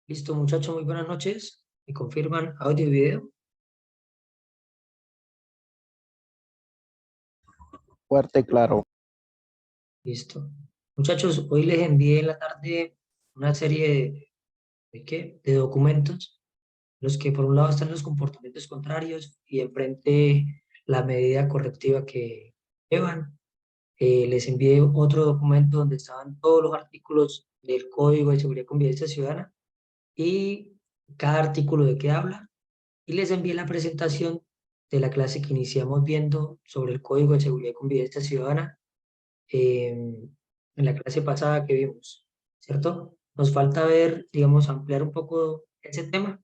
Listo, muchachos, muy buenas noches. ¿Me confirman audio y video? Fuerte, claro. Listo. Muchachos, hoy les envié en la tarde una serie de documentos, los que por un lado están los comportamientos contrarios y enfrente la medida correctiva que llevan. Les envié otro documento donde estaban todos los artículos del Código de Seguridad y Convivencia Ciudadana y cada artículo de qué habla. Y les envié la presentación de la clase que iniciamos viendo sobre el Código de Seguridad y Convivencia Ciudadana en la clase pasada que vimos, ¿cierto? Nos falta ver, digamos, ampliar un poco ese tema,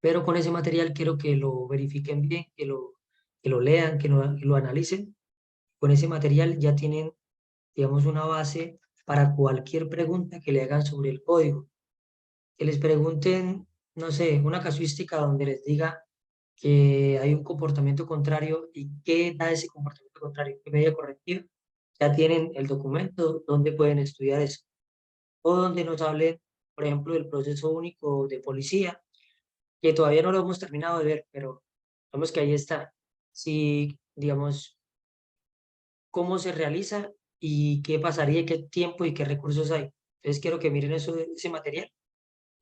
pero con ese material quiero que lo verifiquen bien, que lo lean, que lo analicen. Con ese material ya tienen, digamos, una base para cualquier pregunta que le hagan sobre el código. Que les pregunten, no sé, una casuística donde les diga que hay un comportamiento contrario y qué da ese comportamiento contrario, qué medida correctiva. Ya tienen el documento donde pueden estudiar eso. O donde nos hablen, por ejemplo, del proceso único de policía, que todavía no lo hemos terminado de ver, pero vemos que ahí está. Si, digamos, cómo se realiza y qué pasaría, qué tiempo y qué recursos hay. Entonces quiero que miren eso, ese material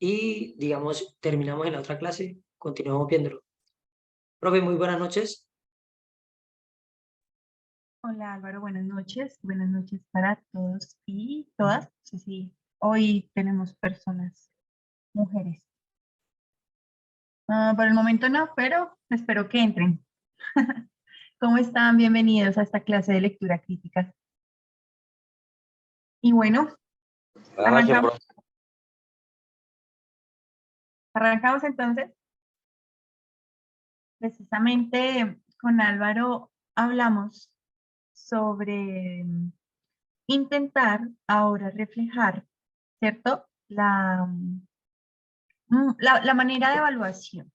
y, digamos, terminamos en la otra clase, continuamos viéndolo. Profe, muy buenas noches. Hola Álvaro, buenas noches para todos y todas. Sí, sí, hoy tenemos personas, mujeres. Por el momento no, pero espero que entren. ¿Cómo están? Bienvenidos a esta clase de lectura crítica. Y bueno, Buenas noches, arrancamos, arrancamos entonces. Precisamente con Álvaro hablamos sobre intentar ahora reflejar, ¿cierto? La manera de evaluación.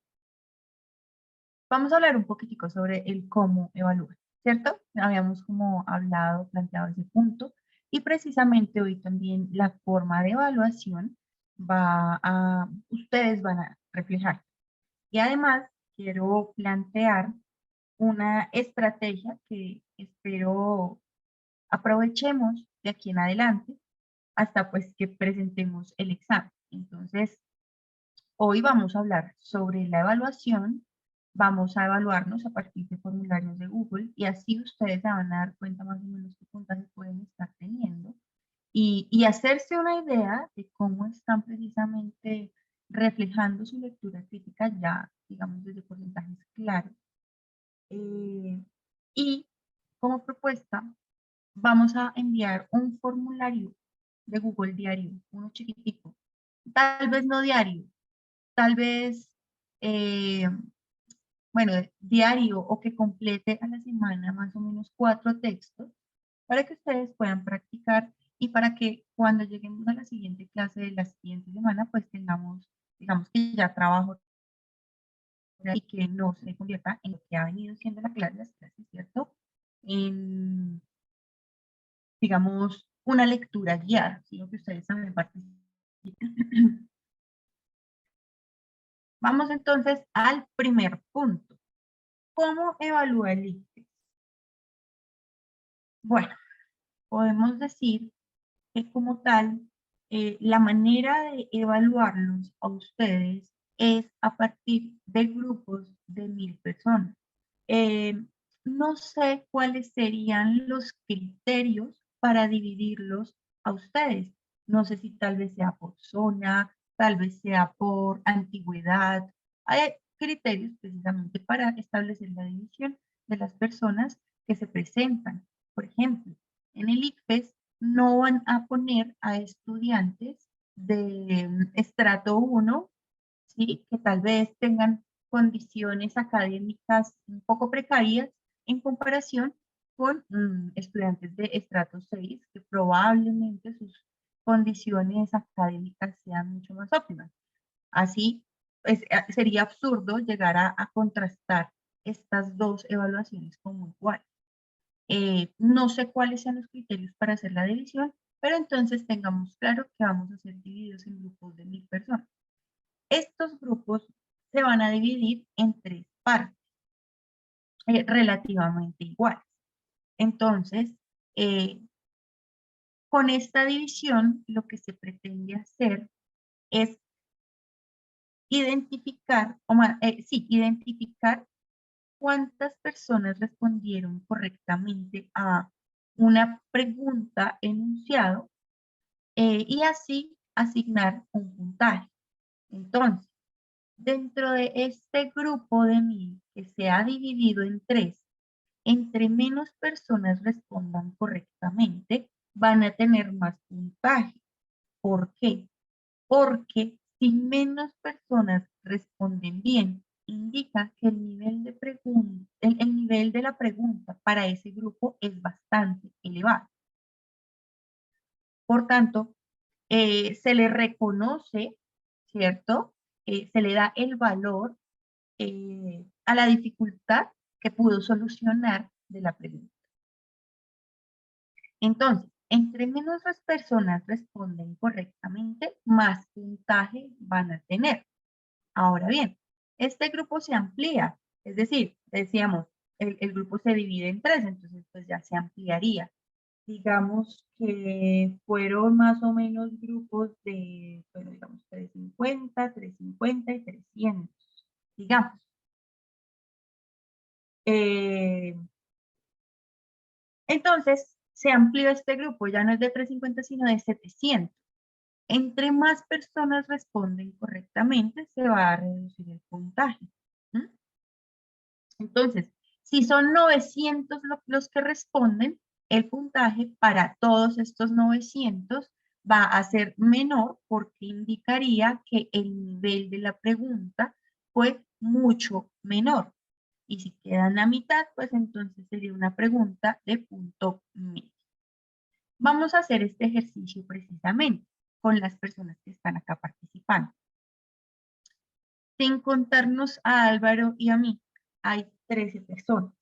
Vamos a hablar un poquitico sobre el cómo evaluar, ¿cierto? Habíamos como hablado, planteado ese punto y precisamente hoy también la forma de evaluación ustedes van a reflejar. Y además quiero plantear una estrategia que espero aprovechemos de aquí en adelante hasta pues que presentemos el examen. Entonces, hoy vamos a hablar sobre la evaluación, vamos a evaluarnos a partir de formularios de Google y así ustedes se van a dar cuenta más o menos qué puntaje pueden estar teniendo y hacerse una idea de cómo están precisamente reflejando su lectura crítica ya, digamos, desde porcentajes claros. Y como propuesta, vamos a enviar un formulario de Google diario, uno chiquitico, tal vez no diario, tal vez, eh, bueno, diario o que complete a la semana más o menos 4 textos para que ustedes puedan practicar y para que cuando lleguemos a la siguiente clase de la siguiente semana, pues tengamos, digamos que ya trabajo y que no se convierta en lo que ha venido siendo la clase, las clases, ¿cierto? En, digamos, una lectura guiada, sino que ustedes también participen. Vamos entonces al primer punto. ¿Cómo evalúa el ICFES? Bueno, podemos decir que como tal, la manera de evaluarlos a ustedes es a partir de grupos de 1000 personas. Eh, no sé cuáles serían los criterios para dividirlos a ustedes. No sé si tal vez sea por zona, tal vez sea por antigüedad. Hay criterios precisamente para establecer la división de las personas que se presentan. Por ejemplo, en el ICFES no van a poner a estudiantes de estrato 1, ¿sí? Que tal vez tengan condiciones académicas un poco precarias en comparación con estudiantes de estrato 6, que probablemente sus condiciones académicas sean mucho más óptimas. Así, sería absurdo llegar a contrastar estas dos evaluaciones como igual. No sé cuáles sean los criterios para hacer la división, pero entonces tengamos claro que vamos a ser divididos en grupos de 1000 personas. Estos grupos se van a dividir en 3 partes, relativamente iguales. Entonces, con esta división, lo que se pretende hacer es identificar, identificar cuántas personas respondieron correctamente a una pregunta enunciado y así asignar un puntaje. Entonces, dentro de este grupo de 1000 que se ha dividido en 3, entre menos personas respondan correctamente, van a tener más puntaje. ¿Por qué? Porque si menos personas responden bien, indica que el nivel de la pregunta para ese grupo es bastante elevado. Por tanto, se le reconoce, ¿cierto? Se le da el valor a la dificultad que pudo solucionar de la pregunta. Entonces, entre menos las personas responden correctamente, más puntaje van a tener. Ahora bien, este grupo se amplía, es decir, decíamos, el grupo se divide en 3, entonces pues ya se ampliaría. Digamos que fueron más o menos grupos de, bueno, digamos 350, 350 y 300, digamos. Entonces, se amplió este grupo, ya no es de 350, sino de 700. Entre más personas responden correctamente, se va a reducir el puntaje. Entonces, si son 900 los que responden, el puntaje para todos estos 900 va a ser menor porque indicaría que el nivel de la pregunta fue mucho menor. Y si quedan a mitad, pues entonces sería una pregunta de punto medio. Vamos a hacer este ejercicio precisamente con las personas que están acá participando. Sin contarnos a Álvaro y a mí, hay 13 personas.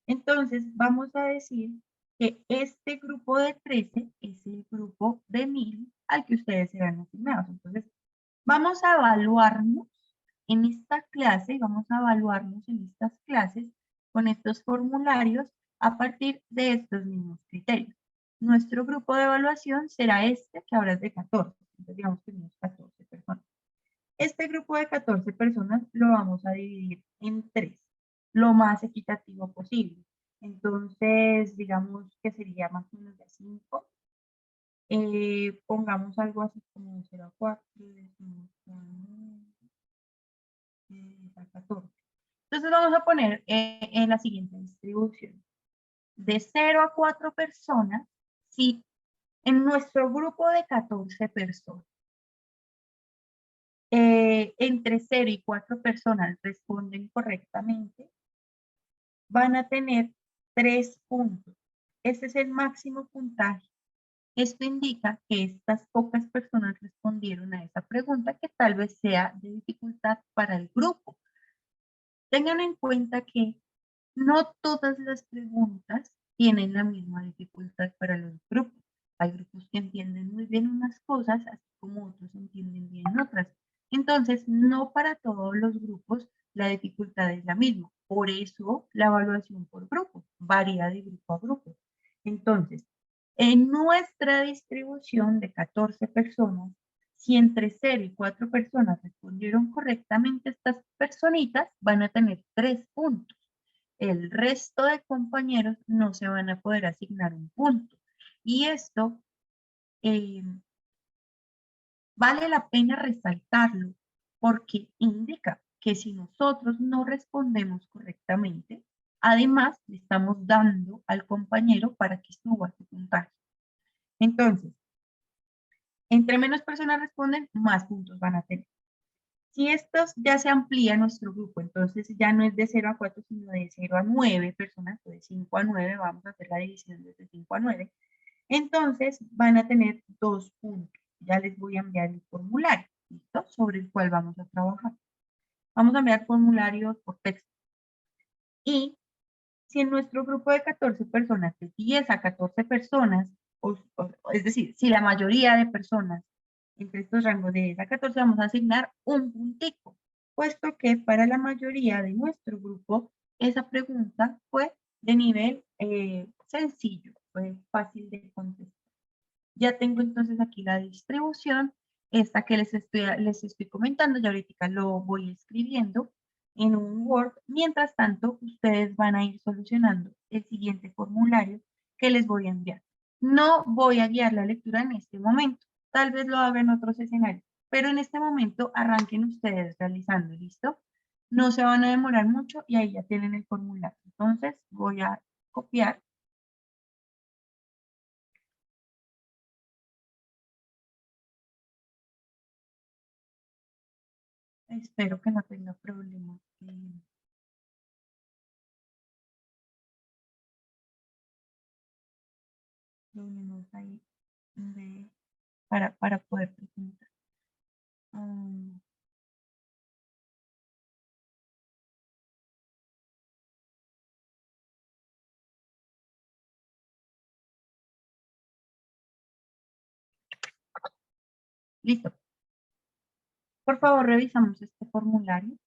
Entonces, vamos a decir que este grupo de 13 es el grupo de 1000 al que ustedes serán asignados. Entonces, vamos a evaluarnos en esta clase y vamos a evaluarnos en estas clases con estos formularios a partir de estos mismos criterios. Nuestro grupo de evaluación será este, que ahora es de 14. Entonces, digamos que tenemos 14 personas. Este grupo de 14 personas lo vamos a dividir en 3, lo más equitativo posible. Entonces, digamos que sería más o menos de 5. Pongamos algo así como 0 a 4, 14. Entonces vamos a poner en la siguiente distribución. De 0 a 4 personas, si en nuestro grupo de 14 personas, entre 0 y 4 personas responden correctamente, van a tener 3 puntos. Este es el máximo puntaje. Esto indica que estas pocas personas respondieron a esa pregunta que tal vez sea de dificultad para el grupo. Tengan en cuenta que no todas las preguntas tienen la misma dificultad para los grupos. Hay grupos que entienden muy bien unas cosas, así como otros entienden bien otras. Entonces, no para todos los grupos la dificultad es la misma. Por eso, la evaluación por grupo varía de grupo a grupo. Entonces, en nuestra distribución de 14 personas, si entre 0 y 4 personas respondieron correctamente, estas personitas van a tener 3 puntos. El resto de compañeros no se van a poder asignar un punto. Y esto vale la pena resaltarlo porque indica que si nosotros no respondemos correctamente, además le estamos dando al compañero para que suba su puntaje. Entonces, entre menos personas responden, más puntos van a tener. Si estos ya se amplía nuestro grupo, entonces ya no es de 0 a 4, sino de 0 a 9 personas, o de 5 a 9, vamos a hacer la división desde 5 a 9, entonces van a tener 2 puntos. Ya les voy a enviar el formulario, ¿listo? Sobre el cual vamos a trabajar. Vamos a enviar formularios por texto. Y si en nuestro grupo de 14 personas, de 10 a 14 personas, es decir, si la mayoría de personas entre estos rangos de 10 a 14 vamos a asignar un puntico, puesto que para la mayoría de nuestro grupo esa pregunta fue de nivel sencillo, fue fácil de contestar. Ya tengo entonces aquí la distribución, esta que les estoy comentando, ya ahorita lo voy escribiendo en un Word. Mientras tanto, ustedes van a ir solucionando el siguiente formulario que les voy a enviar. No voy a guiar la lectura en este momento, tal vez lo haga en otros escenarios, pero en este momento arranquen ustedes realizando, ¿listo? No se van a demorar mucho y ahí ya tienen el formulario. Entonces voy a copiar. Espero que no tenga problemas. Lo unimos ahí para poder presentar. Listo. Por favor, revisamos este formulario.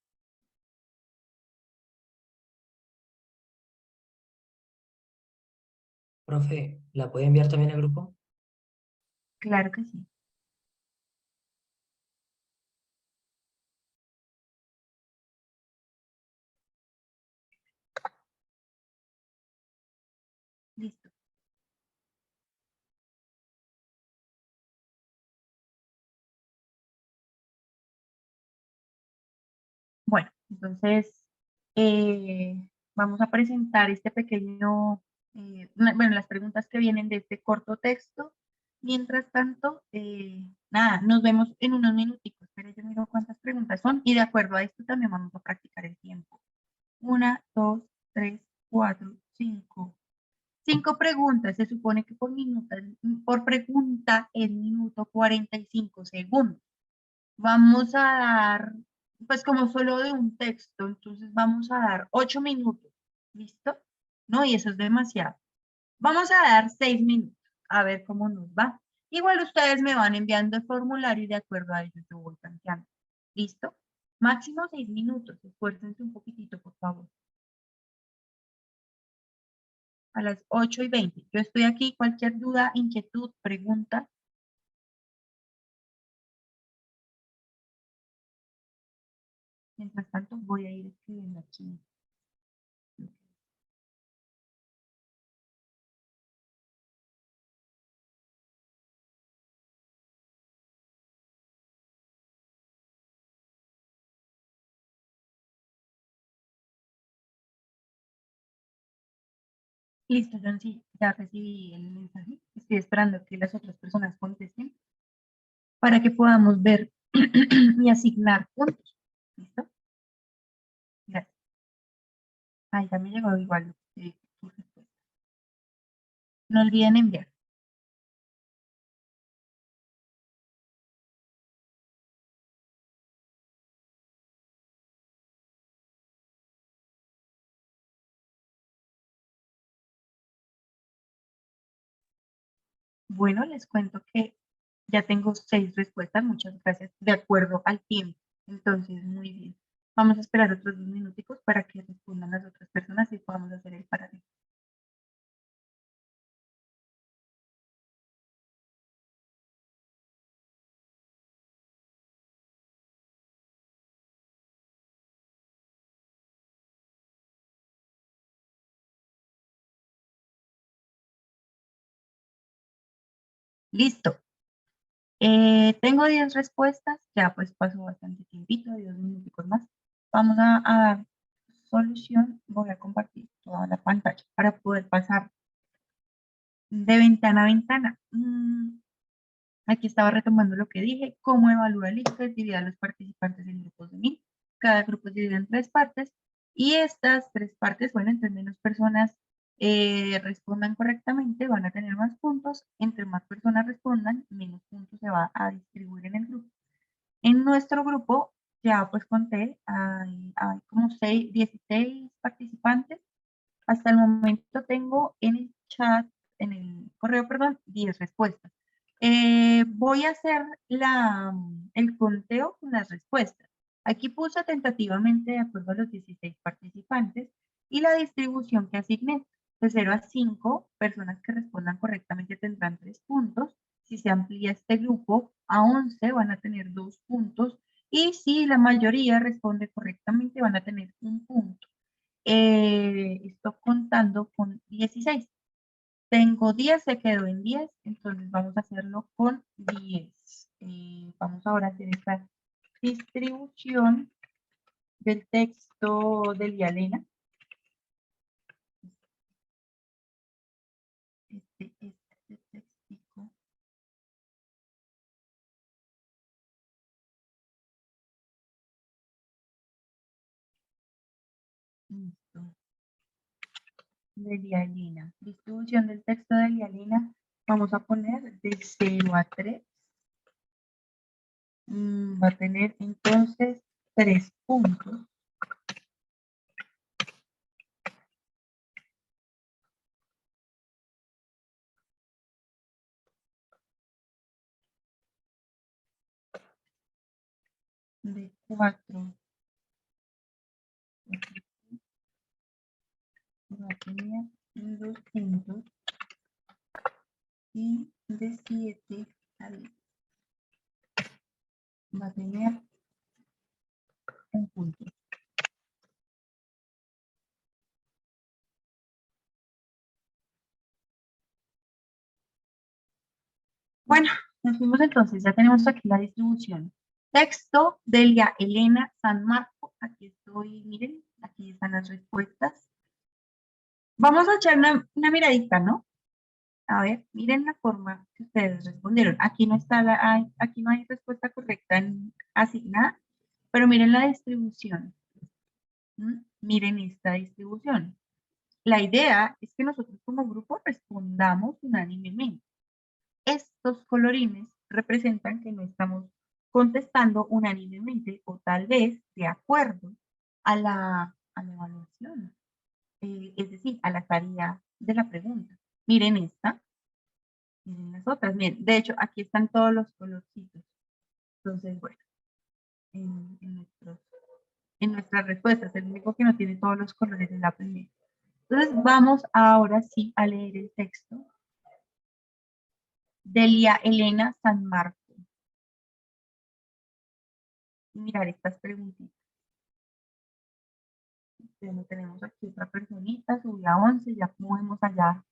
Profe, ¿la puede enviar también al grupo? Claro que sí. Listo. Bueno, entonces vamos a presentar este pequeño, bueno, las preguntas que vienen de este corto texto. Mientras tanto, nada, nos vemos en unos minuticos, pero yo miro cuántas preguntas son y de acuerdo a esto también vamos a practicar el tiempo. 1, 2, 3, 4, 5. 5 preguntas, se supone que por pregunta es minuto 45 segundos. Vamos a dar, pues como solo de un texto, entonces vamos a dar 8 minutos, ¿listo? No, y eso es demasiado. Vamos a dar 6 minutos, a ver cómo nos va. Igual ustedes me van enviando el formulario y de acuerdo a ello yo voy planteando. ¿Listo? Máximo 6 minutos, esfuércense un poquitito, por favor. A las 8:20. Yo estoy aquí, cualquier duda, inquietud, pregunta. Mientras tanto, voy a ir escribiendo aquí. Listo, John, sí, ya recibí el mensaje. Estoy esperando que las otras personas contesten para que podamos ver y asignar puntos. ¿Listo? Gracias. Ahí ya me llegó igual tu respuesta. No olviden enviar. Bueno, les cuento que ya tengo 6 respuestas. Muchas gracias. De acuerdo al tiempo. Entonces, muy bien. Vamos a esperar otros 2 minuticos para que respondan las otras personas y podamos hacer el paralelo. Listo. Tengo 10 respuestas. Ya pues pasó bastante tiempito, 10 minuticos más. Vamos a dar solución. Voy a compartir toda la pantalla para poder pasar de ventana a ventana. Aquí estaba retomando lo que dije, cómo evalúa el ICFES, divide a los participantes en grupos de 1000. Cada grupo se divide en 3 partes y estas 3 partes, bueno, entre menos personas respondan correctamente, van a tener más puntos. Entre más personas respondan, menos puntos se va a distribuir en el grupo. En nuestro grupo, ya pues conté, hay como 16 participantes. Hasta el momento tengo en el chat, en el correo, perdón, 10 respuestas. Voy a hacer el conteo con las respuestas. Aquí puse tentativamente de acuerdo a los 16 participantes y la distribución que asigné. De 0 a 5, personas que respondan correctamente tendrán 3 puntos. Si se amplía este grupo a 11, van a tener 2 puntos. Y si la mayoría responde correctamente, van a tener 1 punto. Estoy contando con 16. Tengo 10, se quedó en 10, entonces vamos a hacerlo con 10. Vamos ahora a hacer esta distribución del texto de Lialena. Este textico. Listo. De Lialena. Distribución del texto de Lialena. Vamos a poner de 0 a 3. Va a tener entonces 3 puntos. De 4 va a tener 2 puntos. Y de 7 a 10 va a tener 1 punto. Bueno, nos fuimos entonces, ya tenemos aquí la distribución. Texto de Elia Elena San Marco, aquí estoy, miren, aquí están las respuestas. Vamos a echar una miradita, ¿no? A ver, miren la forma que ustedes respondieron. Aquí no está aquí no hay respuesta correcta asignada, pero miren la distribución. Miren esta distribución. La idea es que nosotros como grupo respondamos unánimemente. Estos colorines representan que no estamos contestando unánimemente o tal vez de acuerdo a la evaluación, es decir, a la tarea de la pregunta. Miren esta, miren las otras. Miren, de hecho, aquí están todos los colorcitos. Entonces, bueno, en nuestras respuestas, el único que no tiene todos los colores es la primera. Entonces, vamos ahora sí a leer el texto. Delia Elena San Marco. Y mirar estas preguntitas. Entonces, tenemos aquí otra personita, subí a 11, ya movemos allá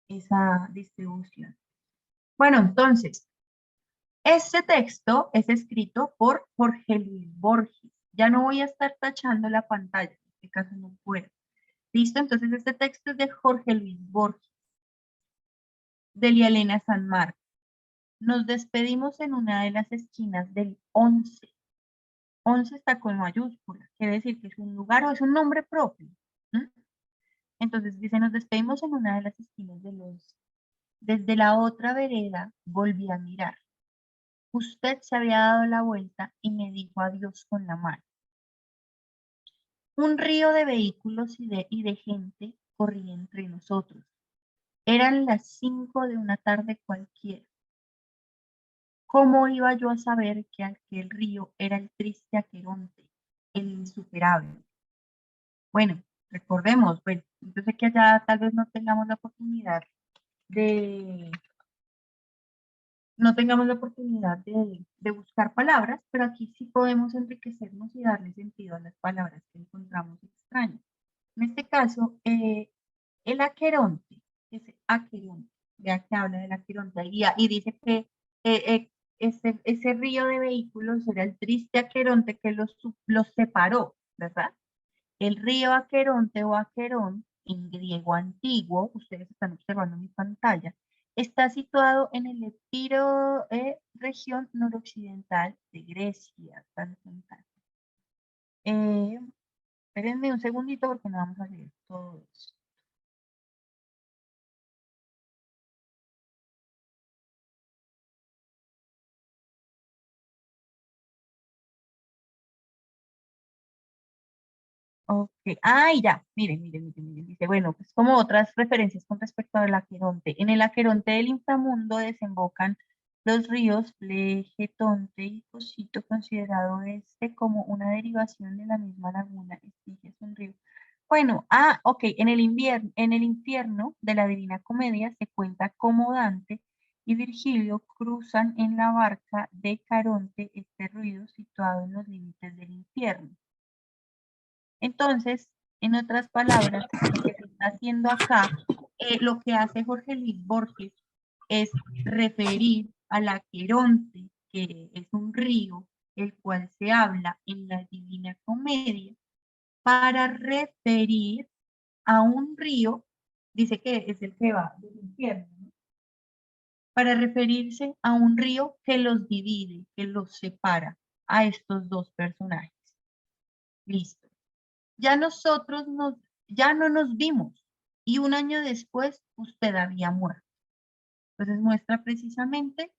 esa distribución. Bueno, entonces, este texto es escrito por Jorge Luis Borges. Ya no voy a estar tachando la pantalla, en este caso no puedo. ¿Listo? Entonces, este texto es de Jorge Luis Borges, de Elia Elena San Marco. Nos despedimos en una de las esquinas del 11. 11 está con mayúscula, quiere decir que es un lugar o es un nombre propio. Entonces dice, nos despedimos en una de las esquinas del 11. Desde la otra vereda volví a mirar. Usted se había dado la vuelta y me dijo adiós con la mano. Un río de vehículos y de gente corría entre nosotros. Eran las 5 de una tarde cualquiera. ¿Cómo iba yo a saber que aquel río era el triste Aqueronte, el insuperable? Bueno, recordemos, pues, yo sé que allá tal vez no tengamos la oportunidad de buscar palabras, pero aquí sí podemos enriquecernos y darle sentido a las palabras que encontramos extrañas. En este caso, el aqueronte, ese aqueronte, ya que habla del aqueronte, y dice que ese río de vehículos era el triste Aqueronte que los separó, ¿verdad? El río Aqueronte o Aquerón, en griego antiguo, ustedes están observando mi pantalla, está situado en el Epiro, región noroccidental de Grecia. Espérenme un segundito porque no vamos a leer todo eso. Ok, ya, miren. Dice, bueno, pues como otras referencias con respecto al Aqueronte. En el Aqueronte del inframundo desembocan Los ríos, Fleje, Tonte y Cosito, considerado este como una derivación de la misma laguna, Estigia es un río. Bueno, ok, en el infierno de la Divina Comedia se cuenta cómo Dante y Virgilio cruzan en la barca de Caronte este río situado en los límites del infierno. Entonces, en otras palabras, lo que se está haciendo acá, lo que hace Jorge Luis Borges es referir al Aqueronte, que es un río, el cual se habla en la Divina Comedia, para referir a un río, dice que es el que va del infierno, ¿no? Para referirse a un río que los divide, que los separa a estos dos personajes. Listo. Ya ya no nos vimos y un año después usted había muerto. Entonces muestra precisamente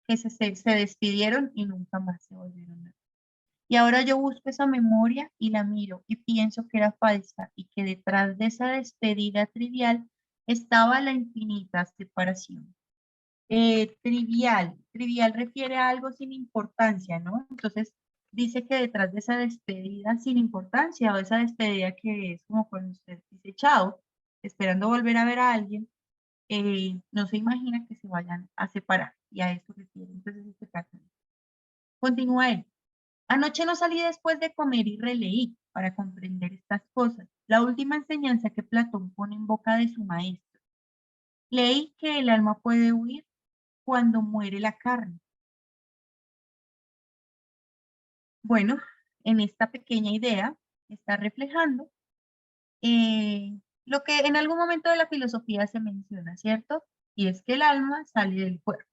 que se despidieron y nunca más se volvieron a ver. Y ahora yo busco esa memoria y la miro y pienso que era falsa y que detrás de esa despedida trivial estaba la infinita separación. Trivial refiere a algo sin importancia, ¿no? Entonces dice que detrás de esa despedida sin importancia o esa despedida que es como cuando usted dice chao, esperando volver a ver a alguien, no se imagina que se vayan a separar y a eso refiere. Entonces este caso. Continúa él. Anoche no salí después de comer y releí para comprender estas cosas. La última enseñanza que Platón pone en boca de su maestro. Leí que el alma puede huir cuando muere la carne. Bueno, en esta pequeña idea está reflejando lo que en algún momento de la filosofía se menciona, ¿cierto? Y es que el alma sale del cuerpo.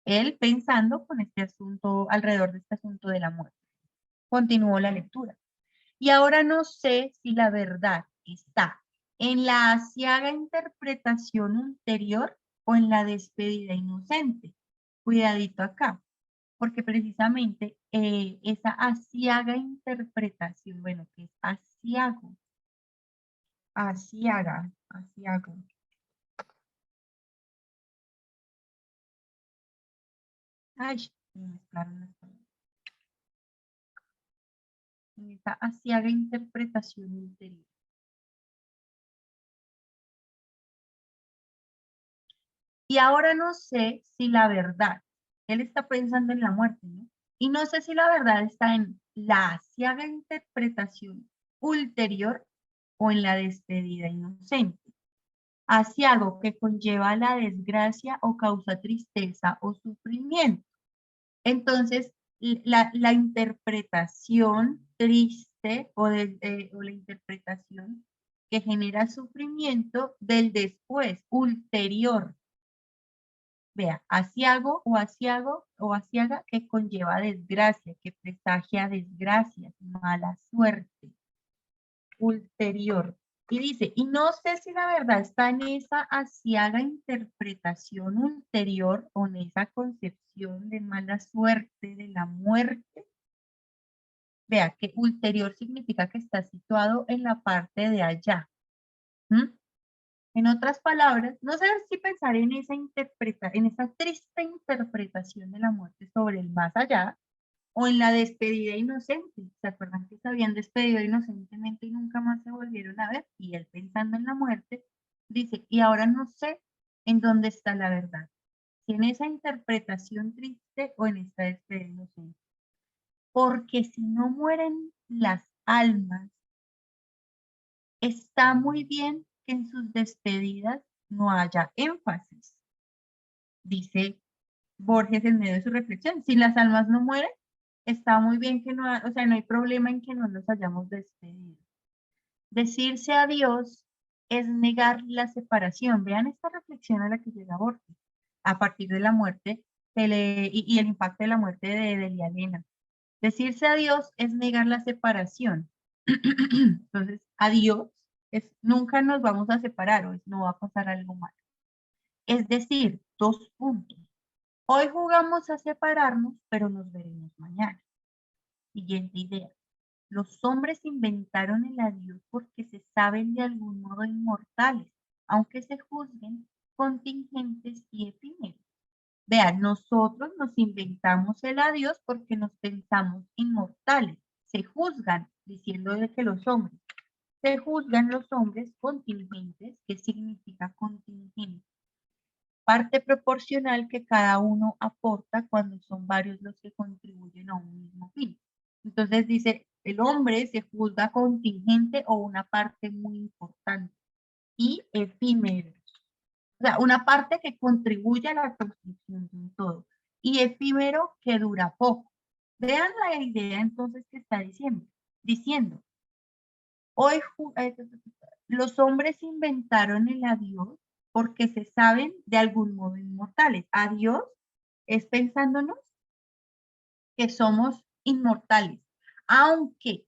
Él pensando con este asunto, alrededor de este asunto de la muerte. Continuó la lectura. Y ahora no sé si la verdad está en la aciaga interpretación ulterior o en la despedida inocente. Cuidadito acá, porque precisamente esa aciaga interpretación, bueno, que es aciago, aciago. Ay, me mezclaron las palabras. Esa aciaga interpretación ulterior. Y ahora no sé si la verdad, él está pensando en la muerte, ¿no? Y no sé si la verdad está en la aciaga interpretación ulterior o en la despedida inocente. Aciago que conlleva la desgracia o causa tristeza o sufrimiento. Entonces, la interpretación triste o la interpretación que genera sufrimiento del después, ulterior. Vea, aciago o aciaga que conlleva desgracia, que presagia desgracia, mala suerte, ulterior. Y dice, y no sé si la verdad está en esa aciaga interpretación ulterior o en esa concepción de mala suerte, de la muerte. Vea que ulterior significa que está situado en la parte de allá. ¿Mm? En otras palabras, no sé si pensar en esa triste interpretación de la muerte sobre el más allá o en la despedida inocente. ¿Se acuerdan que se habían despedido inocentemente y nunca más se volvieron a ver? Y él pensando en la muerte, dice, y ahora no sé en dónde está la verdad. Si en esa interpretación triste o en esta despedida inocente. Porque si no mueren las almas, está muy bien que en sus despedidas no haya énfasis, dice Borges en medio de su reflexión. Si las almas no mueren, está muy bien que no, o sea, no hay problema en que no nos hayamos despedido. Decirse adiós es negar la separación. Vean esta reflexión a la que llega Borges a partir de la muerte y el impacto de la muerte de Elia Elena. Decirse adiós es negar la separación. Entonces, adiós es nunca nos vamos a separar o es no va a pasar algo malo. Es decir, 2 puntos. Hoy jugamos a separarnos, pero nos veremos mañana. Siguiente idea. Los hombres inventaron el adiós porque se saben de algún modo inmortales, aunque se juzguen contingentes y efímeros. Vean, nosotros nos inventamos el adiós porque nos pensamos inmortales. Se juzgan, diciendo de que los hombres, se juzgan los hombres contingentes. ¿Qué significa contingente? Parte proporcional que cada uno aporta cuando son varios los que contribuyen a un mismo fin. Entonces dice, el hombre se juzga contingente o una parte muy importante y efímero. O sea, una parte que contribuye a la construcción de un todo y efímero que dura poco. Vean la idea entonces que está diciendo, hoy los hombres inventaron el adiós porque se saben de algún modo inmortales. Adiós es pensándonos que somos inmortales, aunque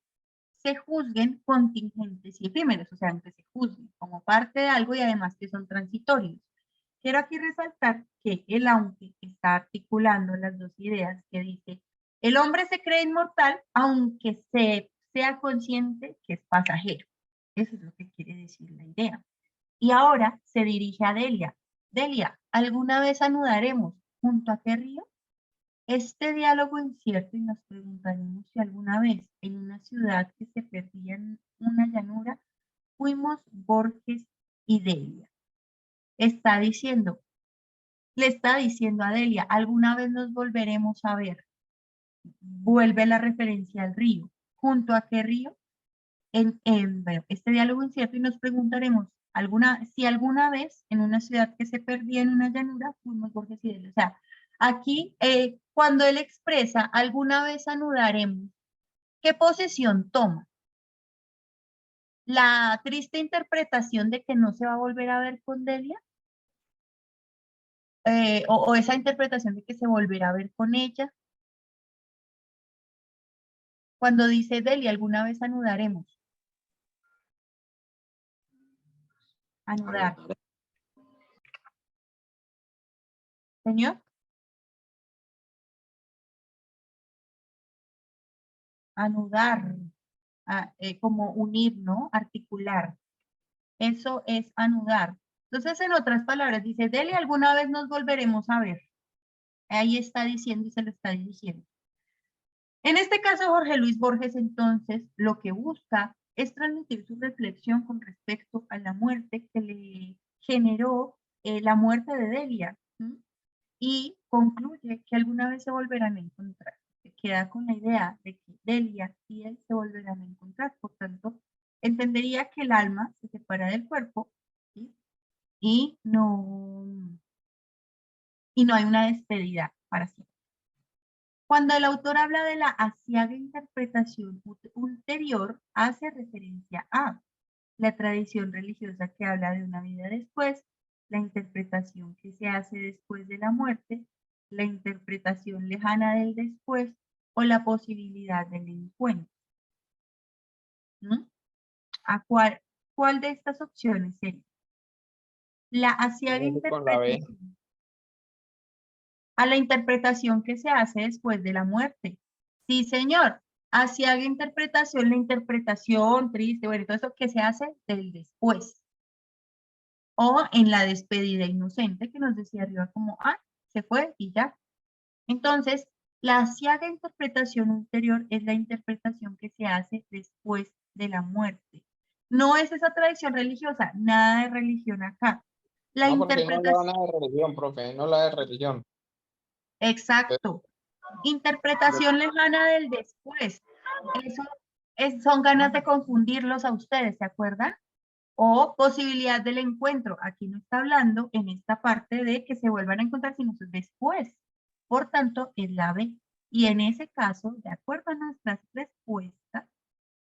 se juzguen contingentes y efímeros, o sea, aunque se juzguen como parte de algo y además que son transitorios. Quiero aquí resaltar que el aunque está articulando las dos ideas que dice, el hombre se cree inmortal aunque sea consciente que es pasajero. Eso es lo que quiere decir la idea. Y ahora se dirige a Delia. Delia, ¿alguna vez anudaremos junto a qué río? Este diálogo incierto y nos preguntaremos si alguna vez en una ciudad que se perdía en una llanura fuimos Borges y Delia. Le está diciendo a Delia, ¿alguna vez nos volveremos a ver? Vuelve la referencia al río. ¿Junto a qué río? Bueno, este diálogo incierto y nos preguntaremos si alguna vez en una ciudad que se perdía en una llanura fuimos Borges y Delia. O sea, aquí cuando él expresa alguna vez anudaremos, ¿qué posesión toma? La triste interpretación de que no se va a volver a ver con Delia, o esa interpretación de que se volverá a ver con ella. Cuando dice Delia, alguna vez anudaremos. Anudar. Señor. Anudar. Como unir, ¿no? Articular. Eso es anudar. Entonces, en otras palabras, dice, Delia, alguna vez nos volveremos a ver. Ahí está diciendo y se lo está diciendo. En este caso, Jorge Luis Borges, entonces, lo que busca es transmitir su reflexión con respecto a la muerte que le generó la muerte de Delia. Y concluye que alguna vez se volverán a encontrar. Se queda con la idea de que Delia y él se volverán a encontrar. Por tanto, entendería que el alma se separa del cuerpo, ¿sí? y no hay una despedida para siempre. Cuando el autor habla de la aciaga interpretación ulterior, hace referencia a la tradición religiosa que habla de una vida después, la interpretación que se hace después de la muerte, la interpretación lejana del después o la posibilidad del encuentro. ¿A cuál de estas opciones sería? La aciaga interpretación. A la interpretación que se hace después de la muerte. Sí, señor. Aciaga interpretación, la interpretación triste, bueno, todo eso que se hace del después. O en la despedida inocente que nos decía arriba como, se fue y ya. Entonces, la aciaga interpretación ulterior es la interpretación que se hace después de la muerte. No es esa tradición religiosa, nada de religión acá. La interpretación... No la de religión, profe, no la de religión. Exacto. Interpretación lejana del después. Eso son ganas de confundirlos a ustedes, ¿se acuerdan? O posibilidad del encuentro. Aquí no está hablando en esta parte de que se vuelvan a encontrar, sino después. Por tanto, es la B. Y en ese caso, de acuerdo a nuestras respuestas,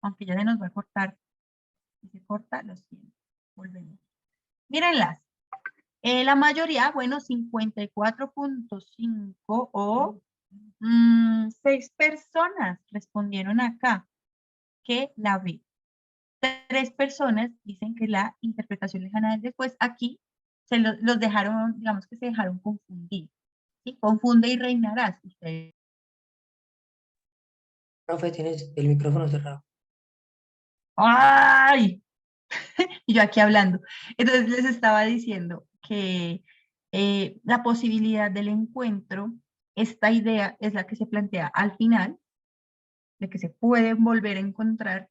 aunque ya se nos va a cortar, si se corta, lo siento. Volvemos. Mírenlas. La mayoría, bueno, 54.5 o 6 personas respondieron acá que la B. 3 personas dicen que la interpretación lejana del después, aquí los dejaron, digamos que se dejaron confundir. ¿Sí? Confunde y reinarás. Ustedes. Profe, tienes el micrófono cerrado. ¡Ay! Y yo aquí hablando. Entonces les estaba diciendo que la posibilidad del encuentro, esta idea es la que se plantea al final, de que se pueden volver a encontrar.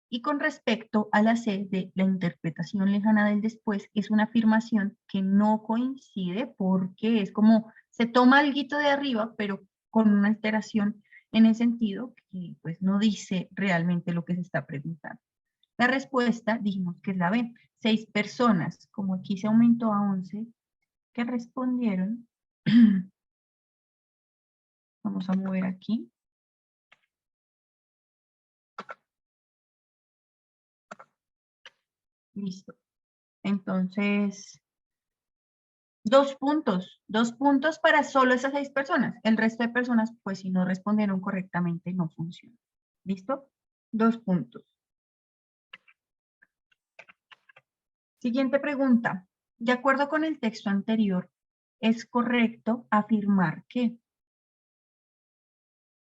Y con respecto a la C de la interpretación lejana del después, es una afirmación que no coincide porque es como se toma alguito de arriba, pero con una alteración en el sentido que pues no dice realmente lo que se está preguntando. La respuesta dijimos que es la B. 6 personas, como aquí se aumentó a 11, que respondieron. Vamos a mover aquí. Listo. Entonces, 2 puntos para solo esas 6 personas. El resto de personas, pues si no respondieron correctamente, no funciona. ¿Listo? 2 puntos. Siguiente pregunta. De acuerdo con el texto anterior, ¿es correcto afirmar que?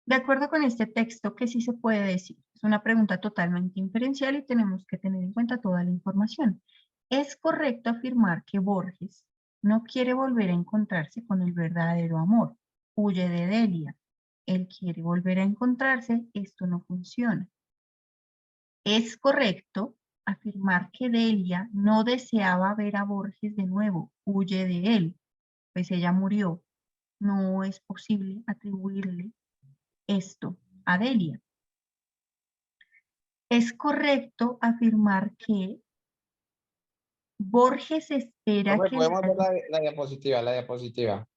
De acuerdo con este texto, ¿qué sí se puede decir? Es una pregunta totalmente inferencial y tenemos que tener en cuenta toda la información. ¿Es correcto afirmar que Borges no quiere volver a encontrarse con el verdadero amor? Huye de Delia. Él quiere volver a encontrarse, esto no funciona. ¿Es correcto afirmar que Delia no deseaba ver a Borges de nuevo? Huye de él, pues ella murió. No es posible atribuirle esto a Delia. ¿Es correcto afirmar que Borges espera que ¿Podemos ver la diapositiva, la diapositiva?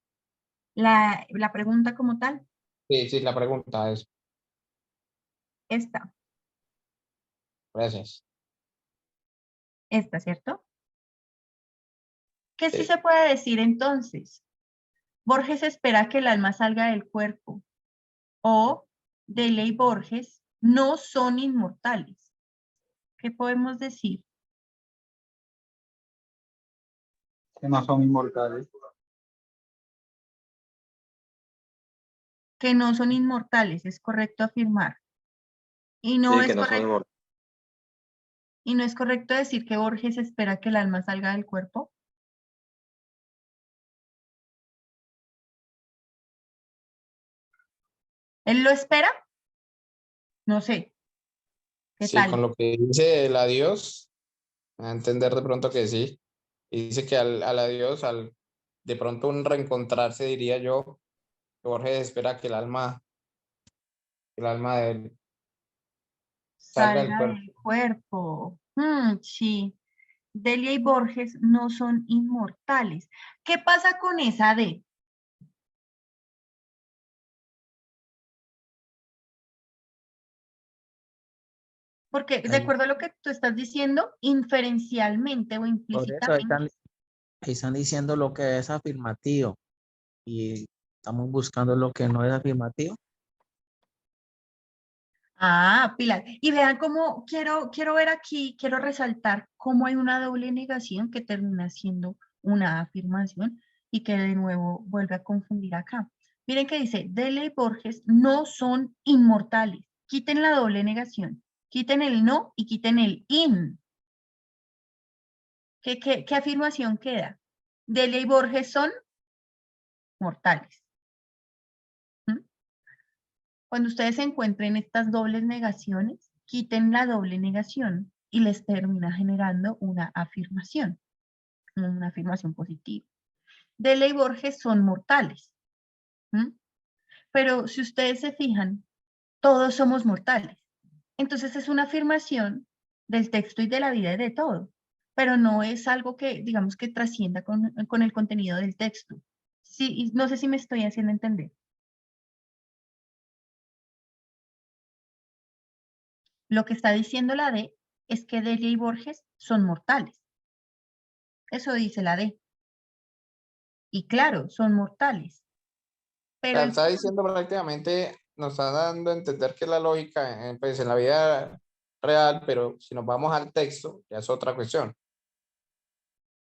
la pregunta como tal? Sí, sí, la pregunta es, Esta, gracias. ¿cierto? ¿Qué sí Sí. se puede decir entonces? Borges espera que el alma salga del cuerpo o Delia y Borges no son inmortales. ¿Qué podemos decir? Que no son inmortales. Que no son inmortales, es correcto afirmar. Y no Sí, es que no son correcto, inmortales. y no es correcto decir que Borges espera que el alma salga del cuerpo. ¿Él lo espera? No sé. ¿Qué Sí, tal? con lo que dice el adiós, a entender de pronto que sí. Y dice que al adiós, al de pronto un reencontrarse, diría yo, que Borges espera que el alma de él salga del Salga cuerpo. del cuerpo. Sí. Delia y Borges no son inmortales. ¿Qué pasa con esa D? Porque de Ahí- acuerdo a lo que tú estás diciendo, inferencialmente o Por eso implícitamente. están diciendo lo que es afirmativo y estamos buscando lo que no es afirmativo. Ah, Pilar. Y vean cómo quiero ver aquí, quiero resaltar cómo hay una doble negación que termina siendo una afirmación y que de nuevo vuelve a confundir acá. Miren que dice, Delia y Borges no son inmortales. Quiten la doble negación, quiten el no y quiten el in. ¿Qué afirmación queda? Delia y Borges son mortales. ¿Mm? Cuando ustedes encuentren estas dobles negaciones, quiten la doble negación y les termina generando una afirmación positiva. Delia y Borges son mortales. ¿Mm? Pero si ustedes se fijan, todos somos mortales. Entonces es una afirmación del texto y de la vida y de todo, pero no es algo que, digamos, que trascienda con el contenido del texto. Sí, no sé si me estoy haciendo entender. Lo que está diciendo la D es que Delia y Borges son mortales. Eso dice la D. Y claro, son mortales. O Pero sea, el está punto, diciendo prácticamente, nos está dando a entender que la lógica, pues en la vida real, pero si nos vamos al texto, ya es otra cuestión.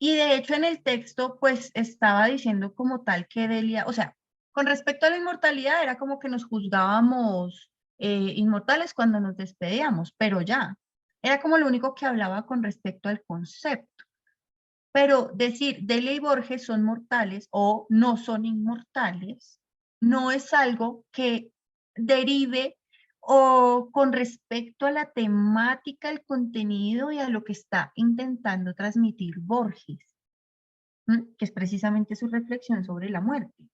y de hecho en el texto pues estaba diciendo como tal que Delia, o sea, con respecto a la inmortalidad era como que nos juzgábamos inmortales cuando nos despedíamos, pero ya, era como lo único que hablaba con respecto al concepto. Pero decir Delia y Borges son mortales o no son inmortales no es algo que derive o con respecto a la temática, el contenido y a lo que está intentando transmitir Borges, que es precisamente su reflexión sobre la muerte.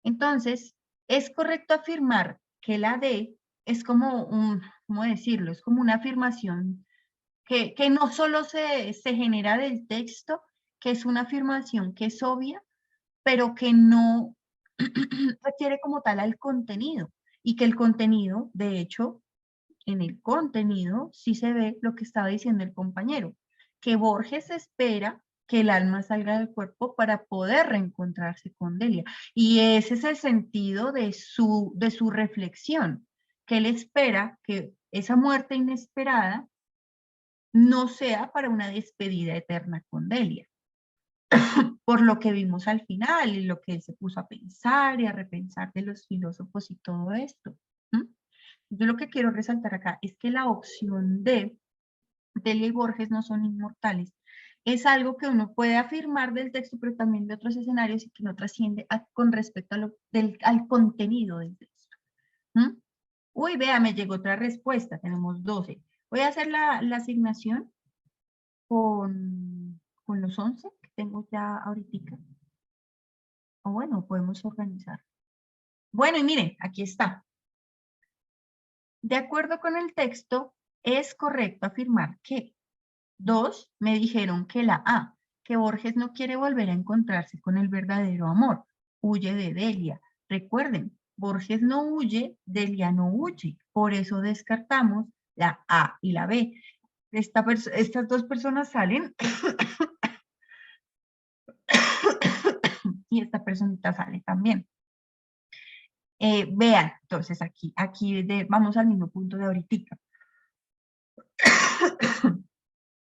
Entonces, es correcto afirmar que la D es como ¿cómo decirlo? Es como una afirmación que no solo se genera del texto, que es una afirmación que es obvia, pero que no refiere como tal al contenido, y que el contenido, de hecho, en el contenido sí se ve lo que estaba diciendo el compañero, que Borges espera que el alma salga del cuerpo para poder reencontrarse con Delia. Y ese es el sentido de su reflexión, que él espera que esa muerte inesperada no sea para una despedida eterna con Delia. Por lo que vimos al final y lo que él se puso a pensar y a repensar de los filósofos y todo esto. Yo lo que quiero resaltar acá es que la opción de Delia y Borges no son inmortales es algo que uno puede afirmar del texto, pero también de otros escenarios y que no trasciende con respecto a al contenido del texto. Uy, vea, me llegó otra respuesta, tenemos 12. Voy a hacer la asignación con los 11 que tengo ya ahorita. O bueno, podemos organizar. Bueno, y miren, aquí está. De acuerdo con el texto, es correcto afirmar que 2 me dijeron que la A, que Borges no quiere volver a encontrarse con el verdadero amor, huye de Delia. Recuerden, Borges no huye, Delia no huye, por eso descartamos la A y la B. Estas dos personas salen y esta personita sale también. Vean, entonces aquí vamos al mismo punto de ahorita.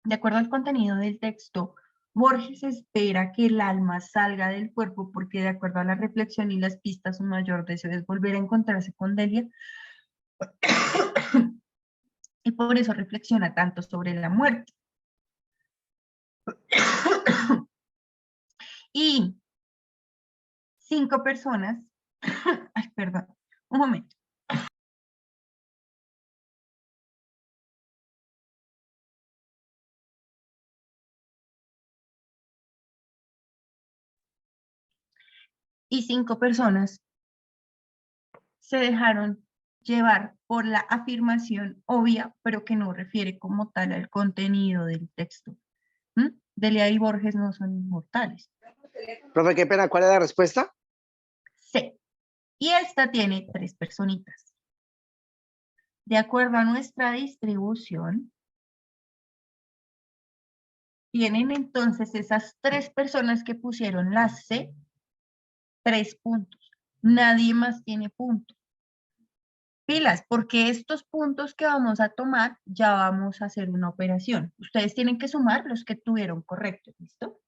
De acuerdo al contenido del texto, Borges espera que el alma salga del cuerpo porque de acuerdo a la reflexión y las pistas, su mayor deseo es volver a encontrarse con Delia. Y por eso reflexiona tanto sobre la muerte. Y 5 personas, ay, perdón, un momento. Y 5 personas se dejaron llevar por la afirmación obvia, pero que no refiere como tal al contenido del texto. Delia y Borges no son inmortales. Profe, qué pena, ¿cuál es la respuesta? C. Y esta tiene 3 personitas. De acuerdo a nuestra distribución, tienen entonces esas 3 personas que pusieron la C, 3 puntos. Nadie más tiene puntos. Pilas, porque estos puntos que vamos a tomar, ya vamos a hacer una operación. Ustedes tienen que sumar los que tuvieron correcto, ¿listo?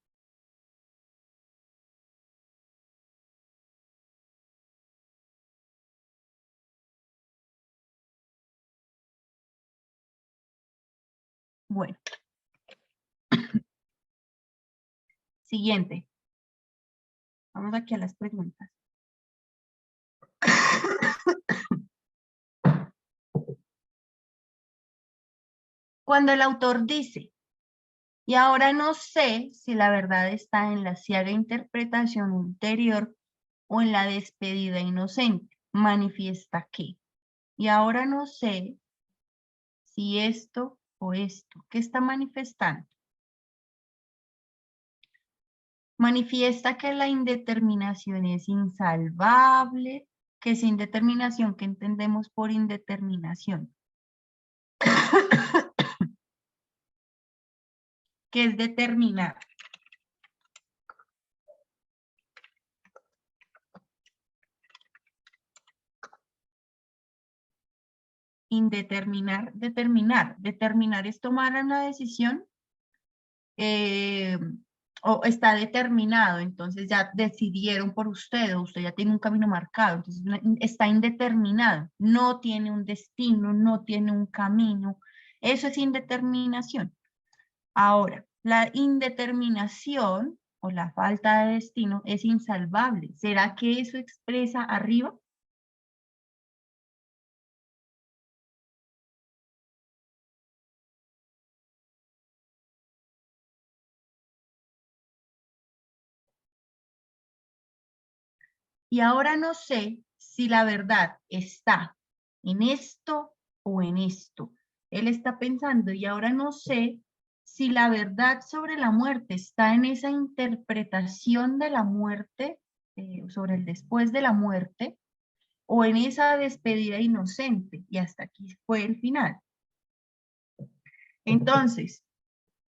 Bueno. Siguiente. Vamos aquí a las preguntas. Cuando el autor dice, y ahora no sé si la verdad está en la ciega interpretación ulterior o en la despedida inocente, manifiesta que. Y ahora no sé si esto o esto. ¿Qué está manifestando? Manifiesta que la indeterminación es insalvable, que es indeterminación, que entendemos por indeterminación. Que es determinar. Indeterminar, determinar. Determinar es tomar una decisión o está determinado, entonces ya decidieron por usted o usted ya tiene un camino marcado, entonces está indeterminado, no tiene un destino, no tiene un camino. Eso es indeterminación. Ahora, La indeterminación o la falta de destino es insalvable. ¿Será que eso expresa arriba? Y ahora no sé si la verdad está en esto o en esto. Él está pensando, y ahora no sé si la verdad sobre la muerte está en esa interpretación de la muerte, sobre el después de la muerte, o en esa despedida inocente. Y hasta aquí fue el final. Entonces,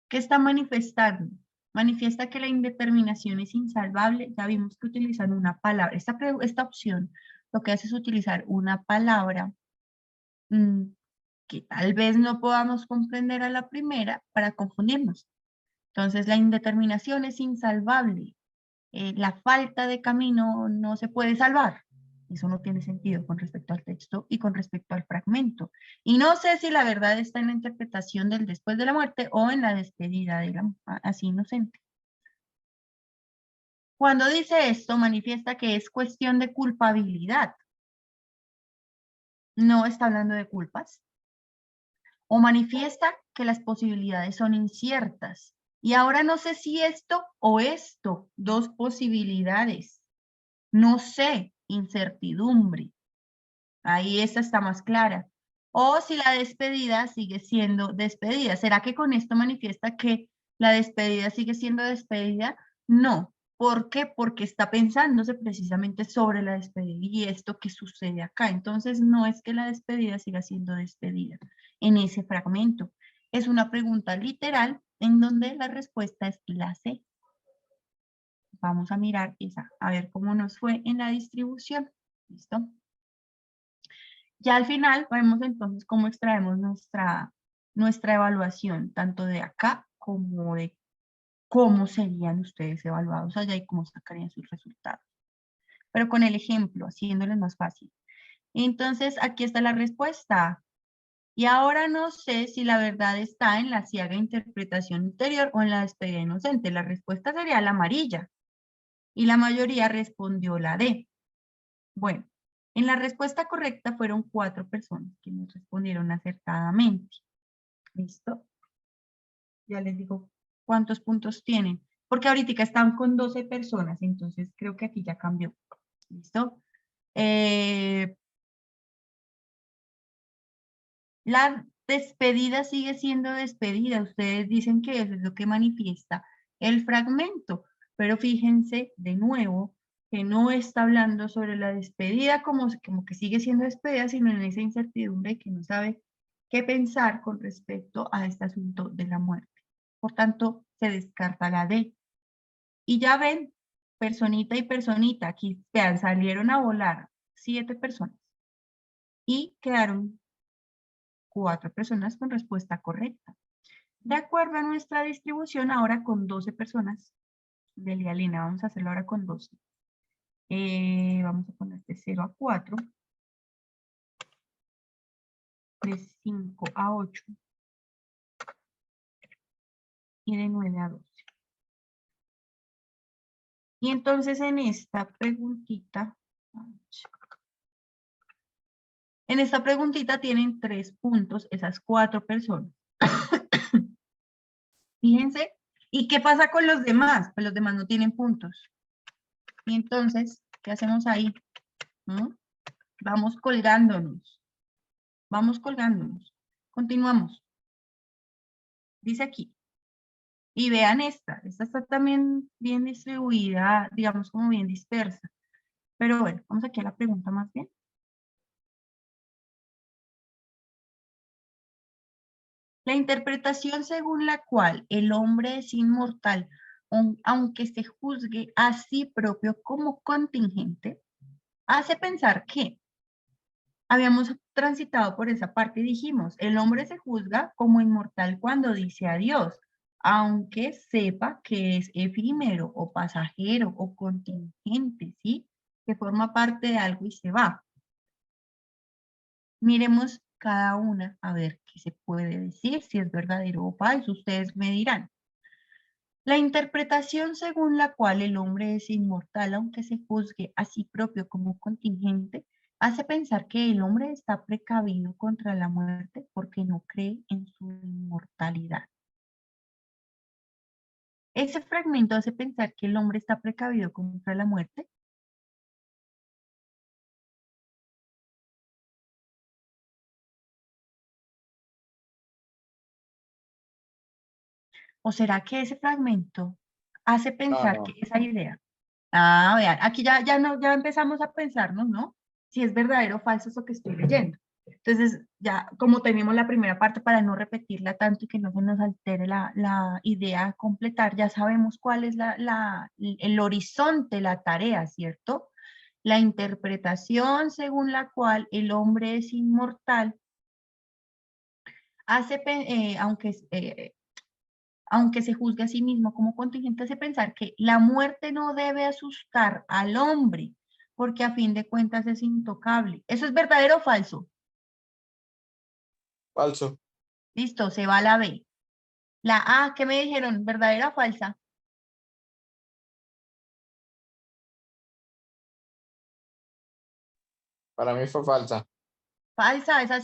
¿qué está manifestando? Manifiesta que la indeterminación es insalvable. Ya vimos que utilizan una palabra. Esta opción lo que hace es utilizar una palabra que tal vez no podamos comprender a la primera para confundirnos. Entonces, la indeterminación es insalvable. La falta de camino no se puede salvar. Eso no tiene sentido con respecto al texto y con respecto al fragmento. Y no sé si la verdad está en la interpretación del después de la muerte o en la despedida de la así inocente. Cuando dice esto, manifiesta que es cuestión de culpabilidad. No está hablando de culpas. O manifiesta que las posibilidades son inciertas. Y ahora no sé si esto o esto, dos posibilidades. No sé, incertidumbre. Ahí esta está más clara. O si la despedida sigue siendo despedida. ¿Será que con esto manifiesta que la despedida sigue siendo despedida? No. ¿Por qué? Porque está pensándose precisamente sobre la despedida y esto que sucede acá. Entonces no es que la despedida siga siendo despedida en ese fragmento. Es una pregunta literal en donde la respuesta es la C. Vamos a mirar esa, a ver cómo nos fue en la distribución. ¿Listo? Ya al final vemos entonces cómo extraemos nuestra evaluación, tanto de acá como de cómo serían ustedes evaluados allá y cómo sacarían sus resultados. Pero con el ejemplo, haciéndoles más fácil. Entonces, aquí está la respuesta. Y ahora no sé si la verdad está en la ciega interpretación interior o en la despedida inocente. La respuesta sería la amarilla. Y la mayoría respondió la D. Bueno, en la respuesta correcta fueron 4 personas quienes respondieron acertadamente. ¿Listo? Ya les digo cuántos puntos tienen. Porque ahorita están con 12 personas, entonces creo que aquí ya cambió. ¿Listo? La despedida sigue siendo despedida. Ustedes dicen que eso es lo que manifiesta el fragmento. Pero fíjense de nuevo que no está hablando sobre la despedida como que sigue siendo despedida, sino en esa incertidumbre que no sabe qué pensar con respecto a este asunto de la muerte. Por tanto, se descarta la D. Y ya ven, personita y personita, aquí vean, salieron a volar 7 personas. Y quedaron 4 personas con respuesta correcta. De acuerdo a nuestra distribución, ahora con 12 personas. Delia Lina, vamos a hacerlo ahora con 12. Vamos a poner de 0 a 4. De 5 a 8. Y de 9 a 12. Y entonces en esta preguntita, tienen 3 puntos esas 4 personas. Fíjense, ¿y qué pasa con los demás? Pues los demás no tienen puntos. Y entonces, ¿qué hacemos ahí? Vamos colgándonos. Vamos colgándonos. Continuamos. Dice aquí. Y vean esta está también bien distribuida, digamos como bien dispersa. Pero bueno, vamos aquí a la pregunta más bien. La interpretación según la cual el hombre es inmortal, aunque se juzgue a sí propio como contingente, hace pensar que habíamos transitado por esa parte y dijimos, el hombre se juzga como inmortal cuando dice adiós, aunque sepa que es efímero o pasajero o contingente, ¿sí? Que forma parte de algo y se va. Miremos cada una a ver qué se puede decir, si es verdadero o falso, ustedes me dirán. La interpretación según la cual el hombre es inmortal, aunque se juzgue a sí propio como contingente, hace pensar que el hombre está precavido contra la muerte porque no cree en su inmortalidad. Ese fragmento hace pensar que el hombre está precavido contra la muerte. ¿O será que ese fragmento hace pensar no. que esa idea? Ah, vean, aquí ya empezamos a pensarnos, ¿no? Si es verdadero o falso eso que estoy leyendo. Entonces, ya como tenemos la primera parte para no repetirla tanto y que no se nos altere la idea a completar, ya sabemos cuál es el horizonte, la tarea, ¿cierto? La interpretación según la cual el hombre es inmortal hace, aunque se juzgue a sí mismo como contingente, hace pensar que la muerte no debe asustar al hombre, porque a fin de cuentas es intocable. ¿Eso es verdadero o falso? Falso. Listo, se va la B. La A, ¿qué me dijeron? ¿Verdadera o falsa? Para mí fue falsa. Falsa, esa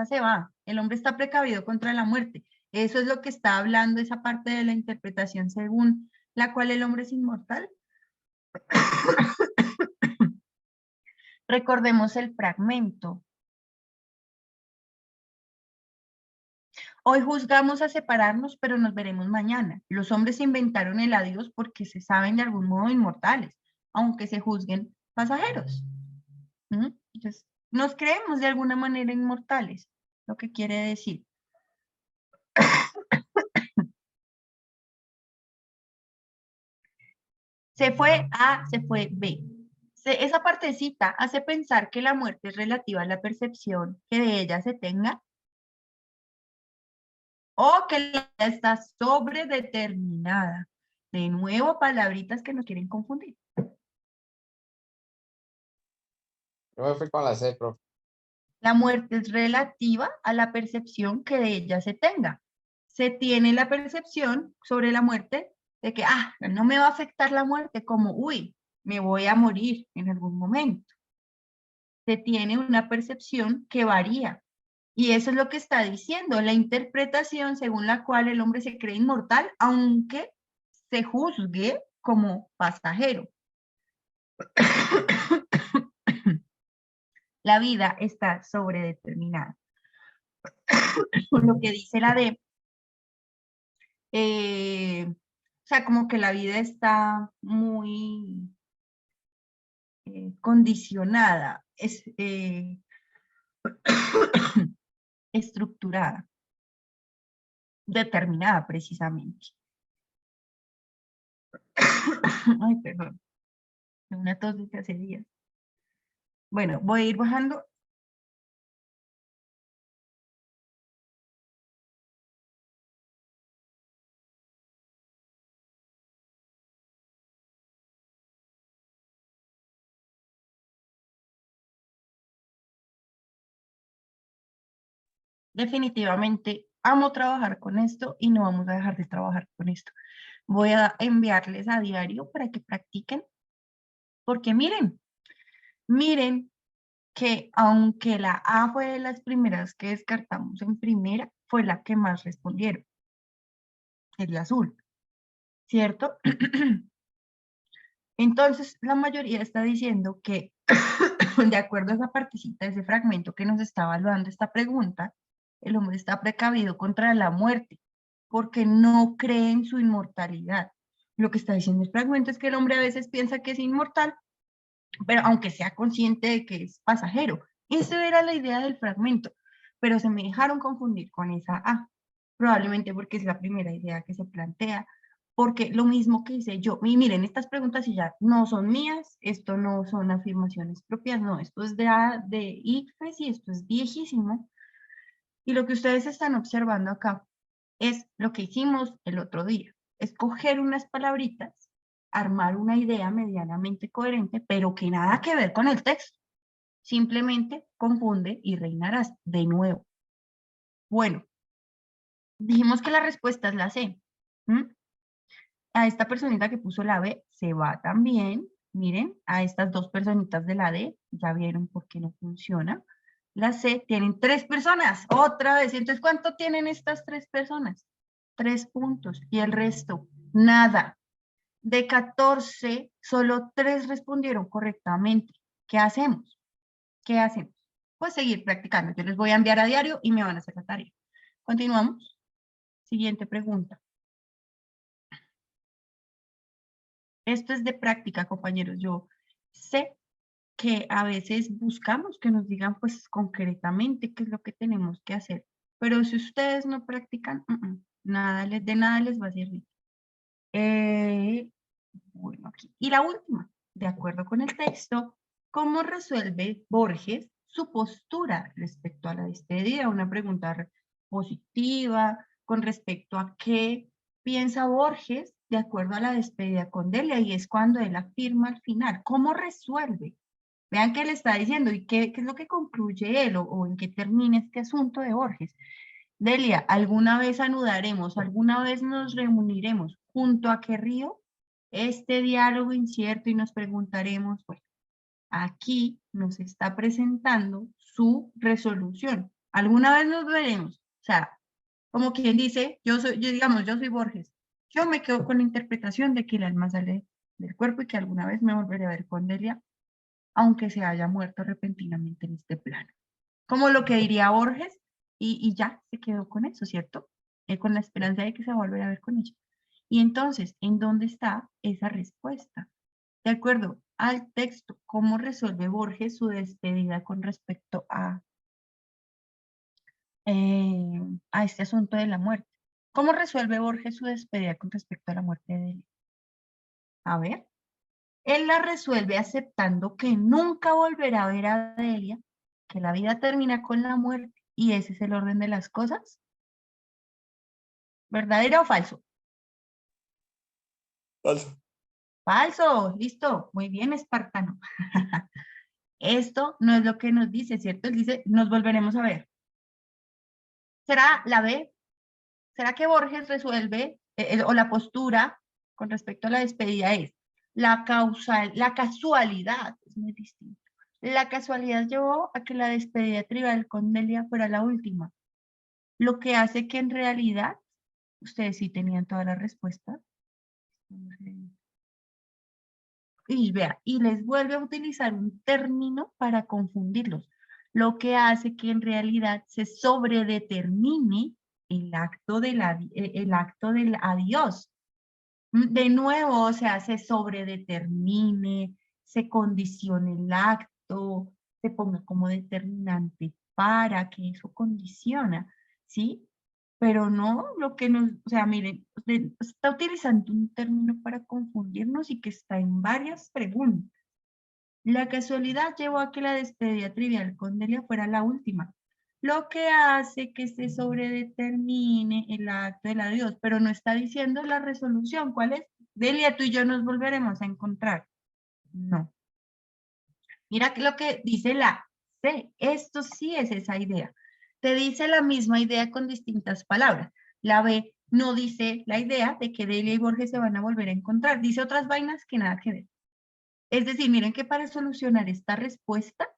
se va. El hombre está precavido contra la muerte. Eso es lo que está hablando esa parte de la interpretación según la cual el hombre es inmortal. Recordemos el fragmento. Hoy juzgamos a separarnos, pero nos veremos mañana. Los hombres inventaron el adiós porque se saben de algún modo inmortales, aunque se juzguen pasajeros. Entonces, nos creemos de alguna manera inmortales, lo que quiere decir. Se fue A, se fue B. Esa partecita hace pensar que la muerte es relativa a la percepción que de ella se tenga o que la vida está sobredeterminada. De nuevo, palabritas que nos quieren confundir. Yo me fui con la C, profe. La muerte es relativa a la percepción que de ella se tenga. Se tiene la percepción sobre la muerte de que, no me va a afectar la muerte como, uy, me voy a morir en algún momento. Se tiene una percepción que varía. Y eso es lo que está diciendo, la interpretación según la cual el hombre se cree inmortal, aunque se juzgue como pasajero. La vida está sobredeterminada. Lo que dice la D, o sea, como que la vida está muy condicionada, estructurada, determinada precisamente. Ay, perdón. Una tos desde hace días. Bueno, voy a ir bajando. Definitivamente amo trabajar con esto y no vamos a dejar de trabajar con esto. Voy a enviarles a diario para que practiquen, porque miren que aunque la A fue de las primeras que descartamos en primera, fue la que más respondieron, el azul, ¿cierto? Entonces, la mayoría está diciendo que, de acuerdo a esa partecita, ese fragmento que nos está evaluando esta pregunta, el hombre está precavido contra la muerte, porque no cree en su inmortalidad. Lo que está diciendo el fragmento es que el hombre a veces piensa que es inmortal, pero aunque sea consciente de que es pasajero. Esa era la idea del fragmento, pero se me dejaron confundir con esa A, probablemente porque es la primera idea que se plantea, porque lo mismo que hice yo, y miren, estas preguntas ya no son mías, esto no son afirmaciones propias, no, esto es de ICFES y esto es viejísimo, y lo que ustedes están observando acá es lo que hicimos el otro día, escoger unas palabritas, armar una idea medianamente coherente, pero que nada que ver con el texto. Simplemente confunde y reinarás de nuevo. Bueno, dijimos que la respuesta es la C. A esta personita que puso la B se va también. Miren, a estas dos personitas de la D, ya vieron por qué no funciona. La C tienen 3 personas, otra vez. Entonces, ¿cuánto tienen estas 3 personas? 3 puntos. Y el resto, nada. De 14, solo 3 respondieron correctamente. ¿Qué hacemos? ¿Qué hacemos? Pues seguir practicando. Yo les voy a enviar a diario y me van a hacer la tarea. Continuamos. Siguiente pregunta. Esto es de práctica, compañeros. Yo sé que a veces buscamos que nos digan pues concretamente qué es lo que tenemos que hacer. Pero si ustedes no practican, de nada les va a servir. Bueno, aquí. Y la última, de acuerdo con el texto, ¿cómo resuelve Borges su postura respecto a la despedida? Una pregunta positiva con respecto a qué piensa Borges de acuerdo a la despedida con Delia, y es cuando él afirma al final, ¿cómo resuelve? Vean qué le está diciendo y qué es lo que concluye él o en qué termina este asunto de Borges. Delia, ¿alguna vez anudaremos, alguna vez nos reuniremos junto a qué río? Este diálogo incierto y nos preguntaremos, bueno, aquí nos está presentando su resolución. ¿Alguna vez nos veremos? O sea, como quien dice, yo soy Borges. Yo me quedo con la interpretación de que el alma sale del cuerpo y que alguna vez me volveré a ver con Delia, aunque se haya muerto repentinamente en este plano. Como lo que diría Borges, y ya se quedó con eso, ¿cierto? Con la esperanza de que se va a volver a ver con ella. Y entonces, ¿en dónde está esa respuesta? De acuerdo al texto, ¿cómo resuelve Borges su despedida con respecto a este asunto de la muerte? ¿Cómo resuelve Borges su despedida con respecto a la muerte de él? A ver, él la resuelve aceptando que nunca volverá a ver a Delia, que la vida termina con la muerte y ese es el orden de las cosas. ¿Verdadero o falso? Falso. Falso, listo, muy bien, espartano. Esto no es lo que nos dice, ¿cierto? Él dice, nos volveremos a ver. ¿Será la B? ¿Será que Borges resuelve, o la postura con respecto a la despedida es, la casualidad, es muy distinto. La casualidad llevó a que la despedida tribal con Delia fuera la última, lo que hace que en realidad, ustedes sí tenían todas las respuestas. Y vea, y les vuelve a utilizar un término para confundirlos, lo que hace que en realidad se sobredetermine el acto del adiós. De nuevo, o sea, se sobredetermine, se condicione el acto, se ponga como determinante para que eso condiciona, ¿sí? Pero no lo que nos, o sea, miren, usted está utilizando un término para confundirnos y que está en varias preguntas. La casualidad llevó a que la despedida trivial con Delia fuera la última, lo que hace que se sobredetermine el acto del adiós, pero no está diciendo la resolución. ¿Cuál es? Delia, tú y yo nos volveremos a encontrar. No. Mira lo que dice la C. Esto sí es esa idea. Te dice la misma idea con distintas palabras. La B no dice la idea de que Delia y Borges se van a volver a encontrar. Dice otras vainas que nada que ver. Es decir, miren que para solucionar esta respuesta,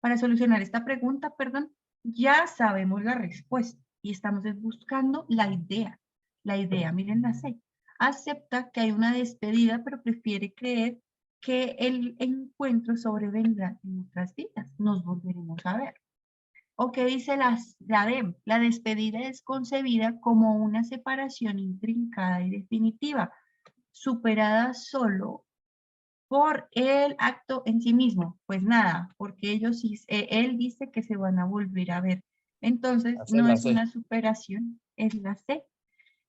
para solucionar esta pregunta, perdón, ya sabemos la respuesta y estamos buscando la idea. La idea, miren la C. Acepta que hay una despedida, pero prefiere creer que el encuentro sobrevendrá en otras vidas. Nos volveremos a ver. ¿O qué dice la D? La despedida es concebida como una separación intrincada y definitiva, superada solo por el acto en sí mismo. Pues nada, porque él dice que se van a volver a ver. Entonces, no es una superación, es la C.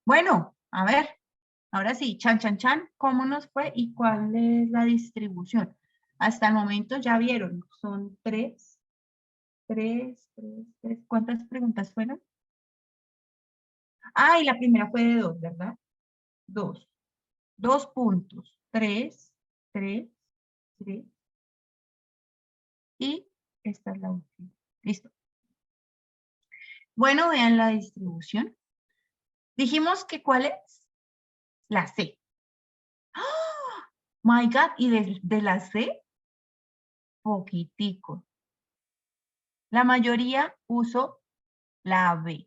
Bueno, a ver, ahora sí, chan, chan, chan, ¿cómo nos fue y cuál es la distribución? Hasta el momento ya vieron, son tres. ¿Cuántas preguntas fueron? Ah, y la primera fue de 2, ¿verdad? 2. 2 puntos. 3. Y esta es la última. Listo. Bueno, vean la distribución. Dijimos que ¿cuál es? La C. My God, y de la C, poquitico. La mayoría puso la B.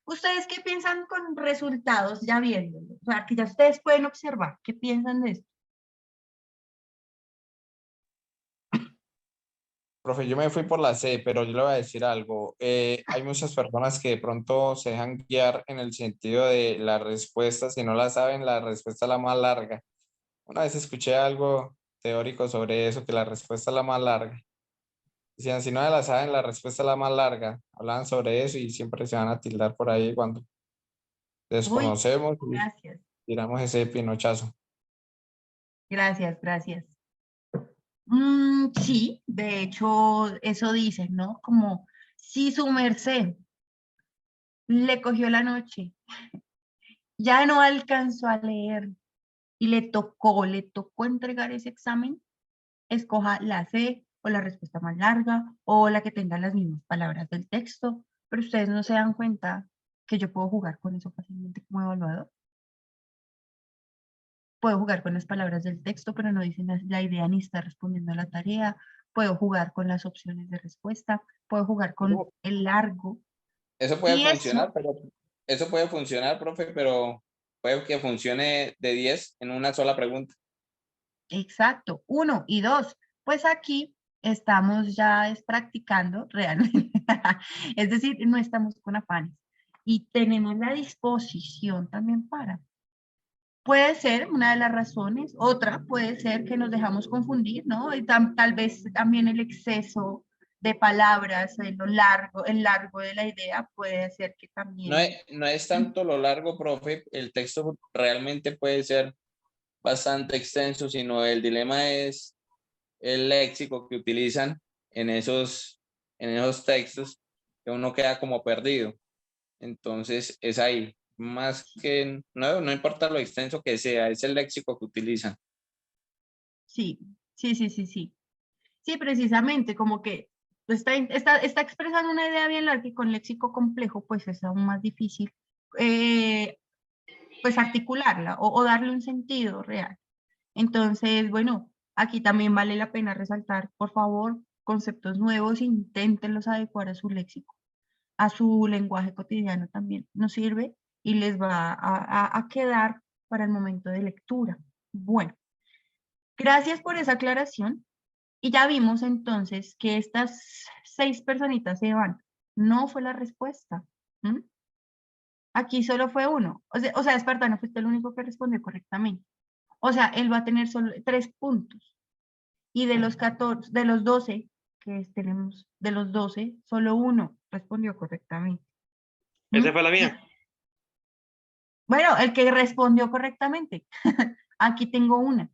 ¿Ustedes qué piensan con resultados ya viéndolo? O sea, que ya ustedes pueden observar. ¿Qué piensan de esto? Profe, yo me fui por la C, pero yo le voy a decir algo. Hay muchas personas que de pronto se dejan guiar en el sentido de la respuesta, si no la saben, la respuesta es la más larga. Una vez escuché algo teórico sobre eso, que la respuesta es la más larga. Decían, si no la saben, la respuesta es la más larga. Hablaban sobre eso y siempre se van a tildar por ahí cuando Uy, desconocemos y gracias, tiramos ese pinochazo. gracias, gracias. Sí, de hecho, eso dicen, ¿no? Como si su merced le cogió la noche, ya no alcanzó a leer y le tocó entregar ese examen, escoja la C o la respuesta más larga o la que tenga las mismas palabras del texto, pero ustedes no se dan cuenta que yo puedo jugar con eso fácilmente como evaluador. Puedo jugar con las palabras del texto, pero no dicen la idea ni está respondiendo a la tarea. Puedo jugar con las opciones de respuesta. Puedo jugar con el largo. Eso puede Y funcionar, eso, pero eso puede funcionar, profe, pero puede que funcione de 10 en una sola pregunta. exacto. 1 y 2. Pues aquí estamos ya practicando realmente. Es decir, no estamos con afanes. Y tenemos la disposición también para. Puede ser una de las razones, otra puede ser que nos dejamos confundir, ¿no? Y tal vez también el exceso de palabras, el largo de la idea puede hacer que No también... no es tanto lo largo, profe, el texto realmente puede ser bastante extenso, sino el dilema es el léxico que utilizan en esos textos, que uno queda como perdido. Entonces es ahí, más que, no importa lo extenso que sea, es el léxico que utilizan. Sí, sí, sí, sí, sí. Sí, precisamente, como que está expresando una idea bien larga y con léxico complejo, pues es aún más difícil, pues articularla o darle un sentido real. Entonces, bueno, aquí también vale la pena resaltar, por favor, conceptos nuevos, inténtenlos adecuar a su léxico, a su lenguaje cotidiano también. Nos sirve y les va a quedar para el momento de lectura. Bueno, gracias por esa aclaración. Y ya vimos entonces que estas 6 personitas se van. No fue la respuesta. ¿Mm? Aquí solo fue uno. O sea, Espartano fuiste el único que respondió correctamente. O sea, él va a tener solo 3 puntos. Y de los 14, de los 12 que tenemos, de los 12, solo uno respondió correctamente. Esa fue la mía. Bueno, el que respondió correctamente. Aquí tengo una,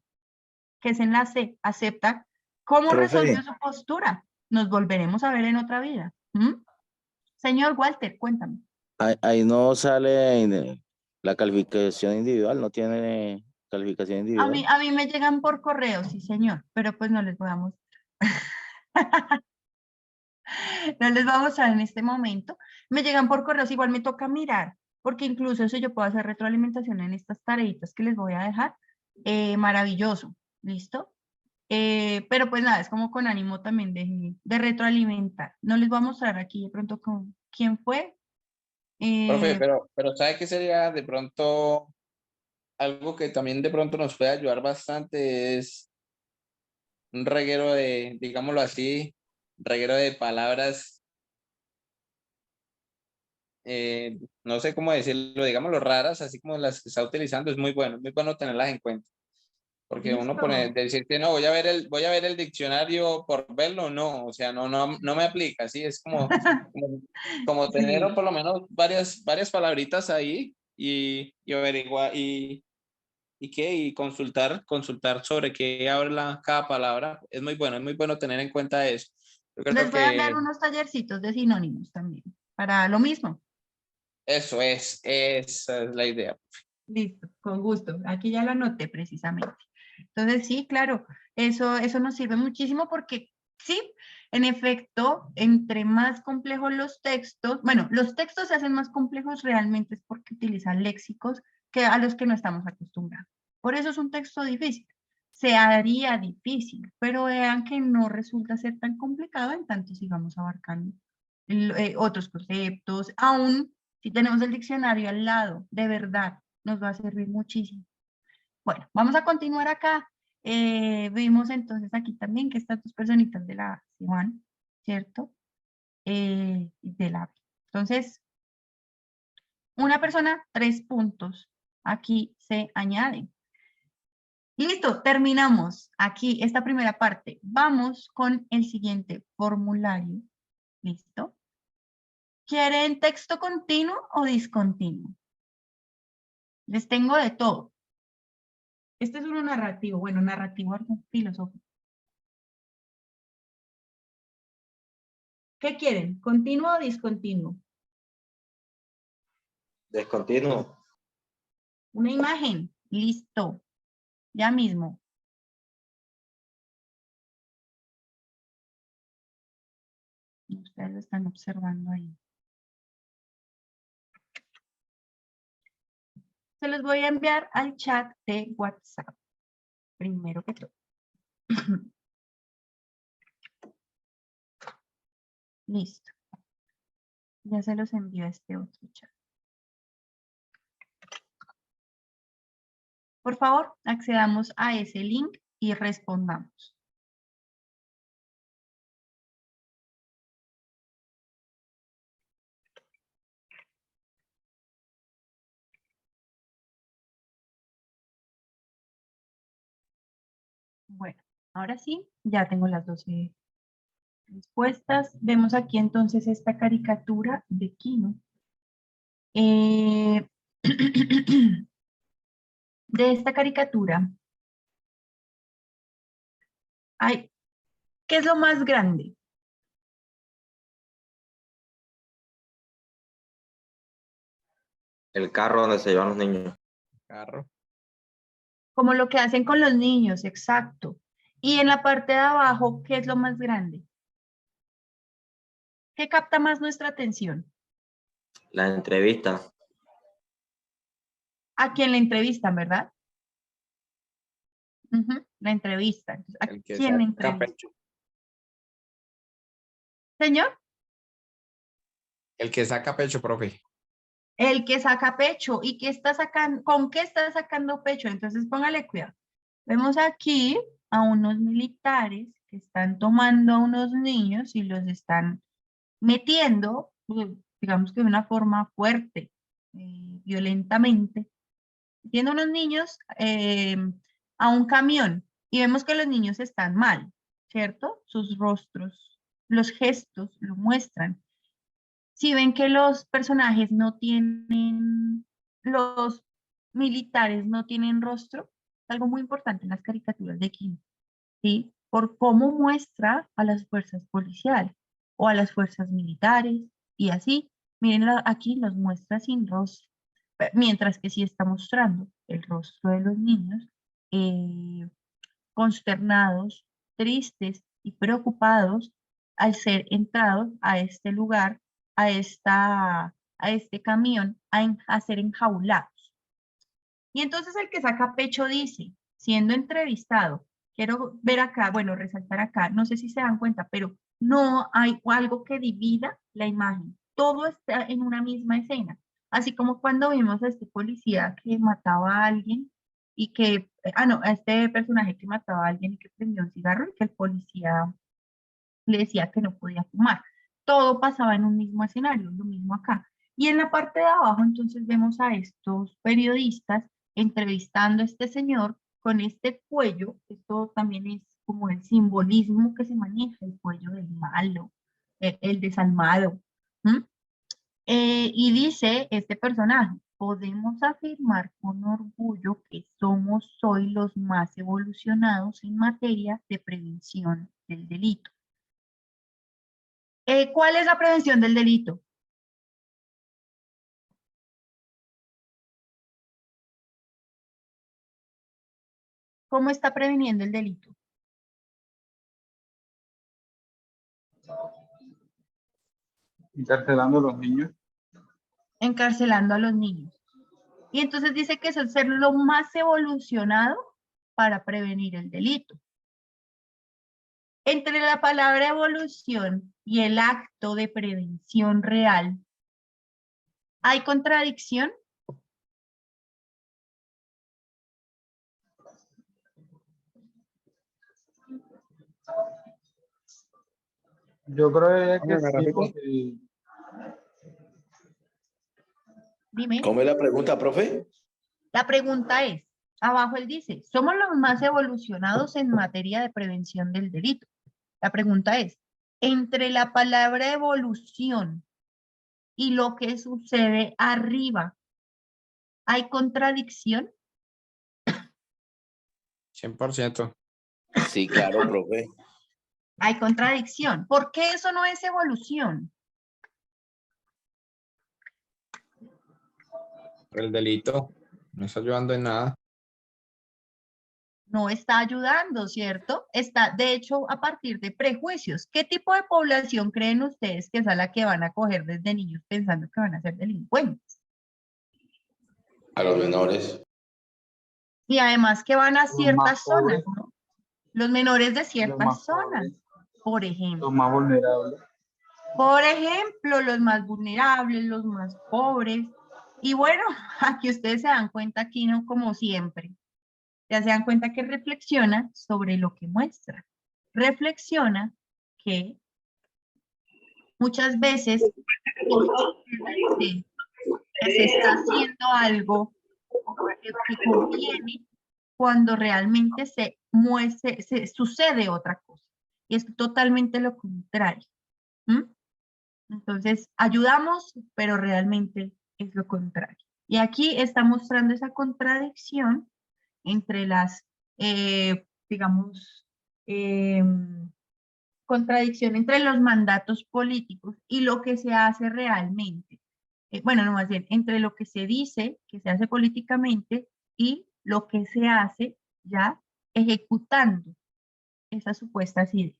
que es en la C, acepta. ¿Cómo Profe. resolvió su postura? Nos volveremos a ver en otra vida. ¿Mm? Señor Walter, cuéntame. Ahí no sale la calificación individual, no tiene calificación individual. A mí me llegan por correo, sí, señor, pero pues no les voy a mostrar. No les voy a mostrar en este momento. Me llegan por correos, igual me toca mirar, porque incluso eso yo puedo hacer retroalimentación en estas tareitas que les voy a dejar. Maravilloso, ¿listo? Pero pues nada, es como con ánimo también de retroalimentar. No les voy a mostrar aquí de pronto con quién fue. Profe, pero ¿sabe qué sería de pronto algo que también de pronto nos puede ayudar bastante? Es un reguero de, digámoslo así, reguero de palabras, no sé cómo decirlo, digámoslo raras, así como las que está utilizando, es muy bueno tenerlas en cuenta. Porque uno pone, decir que no, voy a ver el diccionario por verlo, no, o sea, no me aplica, ¿sí? Es como tener Sí. por lo menos varias palabritas ahí y averiguar y consultar sobre qué habla cada palabra. Es muy bueno tener en cuenta eso. Yo creo Les voy a dar que unos tallercitos de sinónimos también, para lo mismo. esa es la idea. Listo, con gusto. Aquí ya lo anoté precisamente. Entonces, sí, claro, eso nos sirve muchísimo porque sí, en efecto, entre más complejos los textos, bueno, los textos se hacen más complejos realmente es porque utilizan léxicos que a los que no estamos acostumbrados. Por eso es un texto difícil. Se haría difícil, pero vean que no resulta ser tan complicado en tanto sigamos abarcando otros conceptos. Aún si tenemos el diccionario al lado, de verdad, nos va a servir muchísimo. Bueno, vamos a continuar acá. Vimos entonces aquí también que estas dos personitas de la A se van, ¿cierto? De la B. Entonces, una persona, 3 puntos. Aquí se añaden. Listo, terminamos aquí esta primera parte. Vamos con el siguiente formulario. ¿Listo? ¿Quieren texto continuo o discontinuo? Les tengo de todo. Este es uno narrativo. Bueno, narrativo filosófico. ¿Qué quieren? ¿Continuo o discontinuo? Descontinuo. Una imagen. Listo. Ya mismo. Ustedes lo están observando ahí. Se los voy a enviar al chat de WhatsApp. Primero que todo. Listo. Ya se los envío a este otro chat. Por favor, accedamos a ese link y respondamos. Bueno, ahora sí, ya tengo las 12 respuestas. Vemos aquí entonces esta caricatura de Kino. De esta caricatura, ¿qué es lo más grande? El carro donde se llevan los niños. Carro. Como lo que hacen con los niños, exacto. Y en la parte de abajo, ¿qué es lo más grande? ¿Qué capta más nuestra atención? La entrevista. A quien la entrevistan, ¿verdad? La entrevista. Entonces, ¿a El que quién la saca entrevista? pecho. Señor, El que saca pecho, profe. el que saca pecho. ¿Y qué está sacando? ¿Con qué está sacando pecho? Entonces, póngale cuidado. Vemos aquí a unos militares que están tomando a unos niños y los están metiendo, digamos que de una forma fuerte, violentamente, metiendo a unos niños a un camión y vemos que los niños están mal, ¿cierto? Sus rostros, los gestos lo muestran. Si ven que los personajes no tienen, los militares no tienen rostro, es algo muy importante en las caricaturas de Kim, ¿sí? Por cómo muestra a las fuerzas policiales o a las fuerzas militares y así. Miren, aquí los muestra sin rostro, mientras que sí está mostrando el rostro de los niños consternados, tristes y preocupados al ser entrados a este lugar, a este camión, a ser enjaulados. Y entonces el que saca pecho dice, siendo entrevistado, quiero ver acá, bueno, resaltar acá, no sé si se dan cuenta, pero no hay algo que divida la imagen. Todo está en una misma escena. Así como cuando vimos a este policía que mataba a alguien y que, no, a este personaje que mataba a alguien y que prendió un cigarro y que el policía le decía que no podía fumar. Todo pasaba en un mismo escenario, lo mismo acá. Y en la parte de abajo entonces vemos a estos periodistas entrevistando a este señor con este cuello. Esto también es como el simbolismo que se maneja, el cuello del malo, el desalmado. Y dice este personaje, podemos afirmar con orgullo que somos hoy los más evolucionados en materia de prevención del delito. ¿Cuál es la prevención del delito? ¿Cómo está previniendo el delito? Encarcelando a los niños. Encarcelando a los niños. Y entonces dice que eso es ser lo más evolucionado para prevenir el delito. Entre la palabra evolución y el acto de prevención real, ¿hay contradicción? Yo creo que ¿Me sí, repite? porque Dime. ¿Cómo es la pregunta, profe? La pregunta es, abajo él dice, somos los más evolucionados en materia de prevención del delito. La pregunta es, entre la palabra evolución y lo que sucede arriba, ¿hay contradicción? 100%. Sí, claro, profe. Hay contradicción. ¿Por qué eso no es evolución? El delito no está ayudando en nada. No está ayudando, ¿cierto? Está, de hecho, a partir de prejuicios. ¿Qué tipo de población creen ustedes que es a la que van a coger desde niños pensando que van a ser delincuentes? A los menores. Y además que van a los más ciertas zonas, pobres, ¿no? Los menores de los ciertas más zonas, pobres, por los ejemplo. más vulnerables. Por ejemplo, los más vulnerables, los más pobres. Y bueno, aquí ustedes se dan cuenta, aquí no como siempre. Ya se dan cuenta que reflexiona sobre lo que muestra. Reflexiona que muchas veces dice que se está haciendo algo que conviene cuando realmente se sucede otra cosa. Y es totalmente lo contrario. ¿Mm? Entonces, ayudamos, pero realmente es lo contrario. Y aquí está mostrando esa contradicción entre las, digamos, contradicción entre los mandatos políticos y lo que se hace realmente. Bueno, no más bien, entre lo que se dice que se hace políticamente y lo que se hace ya ejecutando esas supuestas ideas.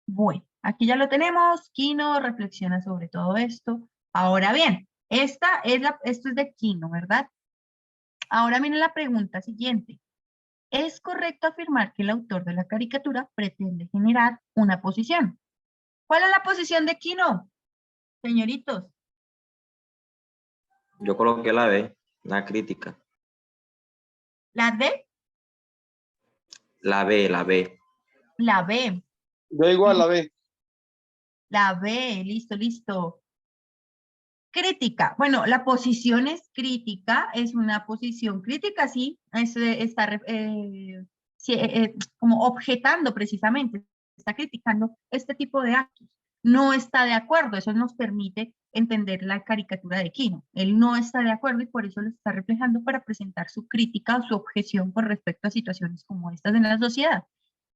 Bueno, aquí ya lo tenemos. Kino reflexiona sobre todo esto. Ahora bien, esto es de Kino, ¿verdad? Ahora viene la pregunta siguiente. ¿Es correcto afirmar que el autor de la caricatura pretende generar una posición? ¿Cuál es la posición de Kino, señoritos? Yo coloqué la B, la crítica. ¿La D? La B, la B. La B. Yo igual la ve. La B, listo, listo. Crítica. Bueno, la posición es crítica, es una posición crítica, sí, está como objetando precisamente, está criticando este tipo de actos. No está de acuerdo, eso nos permite entender la caricatura de Kino. Él no está de acuerdo y por eso lo está reflejando para presentar su crítica o su objeción con respecto a situaciones como estas en la sociedad.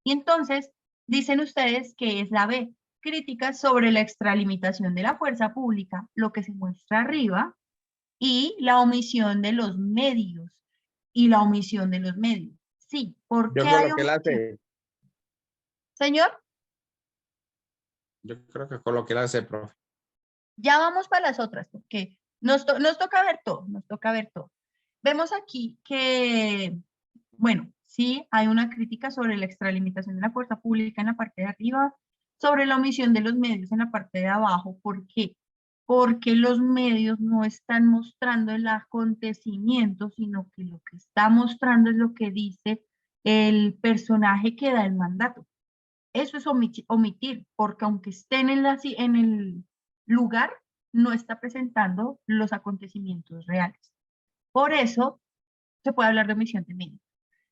Y entonces, dicen ustedes que es la B, críticas sobre la extralimitación de la fuerza pública, lo que se muestra arriba, y la omisión de los medios. Y la omisión de los medios. Sí, ¿por Yo qué hay coloqué la omisión? C. Señor, Yo creo que coloqué la C, profe. ya vamos para las otras, porque nos toca ver todo, nos toca ver todo. Vemos aquí que, bueno, sí, hay una crítica sobre la extralimitación de la fuerza pública en la parte de arriba, sobre la omisión de los medios en la parte de abajo. ¿Por qué? Porque los medios no están mostrando el acontecimiento, sino que lo que está mostrando es lo que dice el personaje que da el mandato. Eso es omitir, porque aunque estén en el lugar, no está presentando los acontecimientos reales. Por eso se puede hablar de omisión de medios.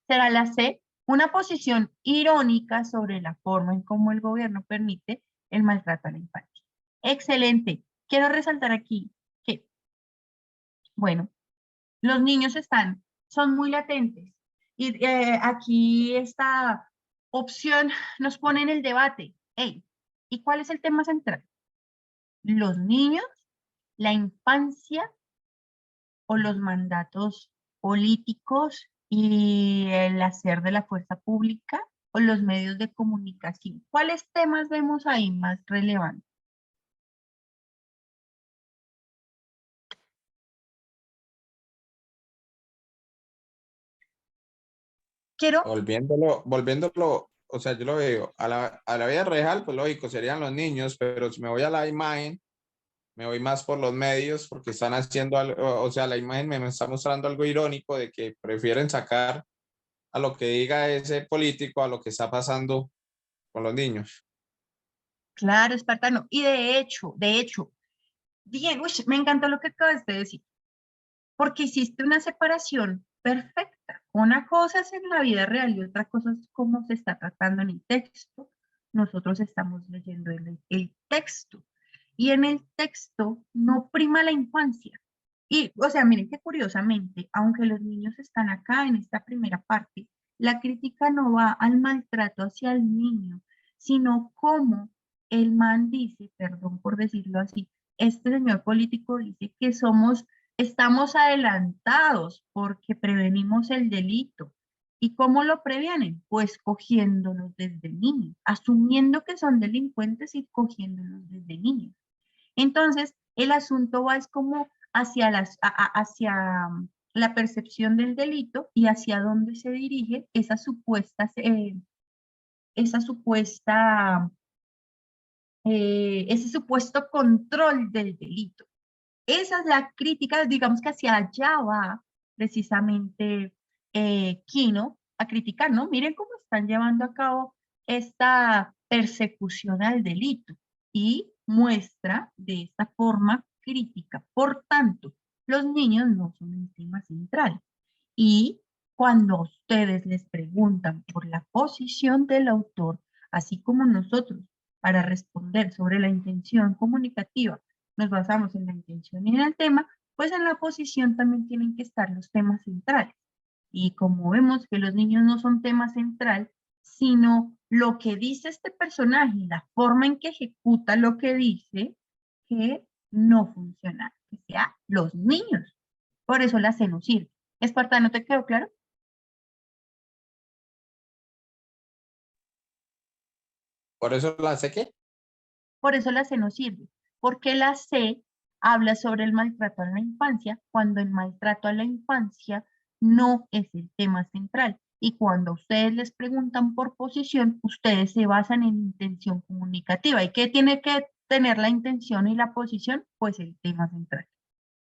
Será la C, una posición irónica sobre la forma en cómo el gobierno permite el maltrato a la infancia. Excelente. Quiero resaltar aquí que, bueno, los niños son muy latentes. Y aquí esta opción nos pone en el debate. Hey, ¿y cuál es el tema central? ¿Los niños, la infancia o los mandatos políticos y el hacer de la fuerza pública o los medios de comunicación? ¿Cuáles temas vemos ahí más relevantes? quiero, Volviéndolo, o sea, yo lo veo a la vida real, pues lógico, serían los niños, pero si me voy a la imagen, me voy más por los medios porque están haciendo algo, o sea, la imagen me está mostrando algo irónico de que prefieren sacar a lo que diga ese político a lo que está pasando con los niños. claro, espartano, y de hecho, bien, uy, me encantó lo que acabas de decir, porque hiciste una separación perfecta. Una cosa es en la vida real y otra cosa es cómo se está tratando en el texto. Nosotros estamos leyendo el texto y en el texto no prima la infancia. Y, o sea, miren que curiosamente, aunque los niños están acá en esta primera parte, la crítica no va al maltrato hacia el niño, sino como el man dice, perdón por decirlo así, este señor político dice que estamos adelantados porque prevenimos el delito. ¿Y cómo lo previenen? Pues cogiéndolos desde niños, asumiendo que son delincuentes y cogiéndolos desde niños. Entonces, el asunto va es como hacia la percepción del delito y hacia dónde se dirige ese supuesto control del delito. Esa es la crítica, digamos que hacia allá va precisamente Quino a criticar, ¿no? Miren cómo están llevando a cabo esta persecución al delito y muestra de esta forma crítica. Por tanto, los niños no son un tema central. Y cuando ustedes les preguntan por la posición del autor, así como nosotros, para responder sobre la intención comunicativa, nos basamos en la intención y en el tema, pues en la posición también tienen que estar los temas centrales. Y como vemos que los niños no son tema central, sino lo que dice este personaje y la forma en que ejecuta lo que dice, que no funciona, que sea los niños. Por eso la C no sirve. Espartano, ¿te quedó claro? Por eso la sé que, Por eso la C no sirve, porque la C habla sobre el maltrato a la infancia, cuando el maltrato a la infancia no es el tema central. Y cuando ustedes les preguntan por posición, ustedes se basan en intención comunicativa. ¿Y qué tiene que tener la intención y la posición? Pues el tema central.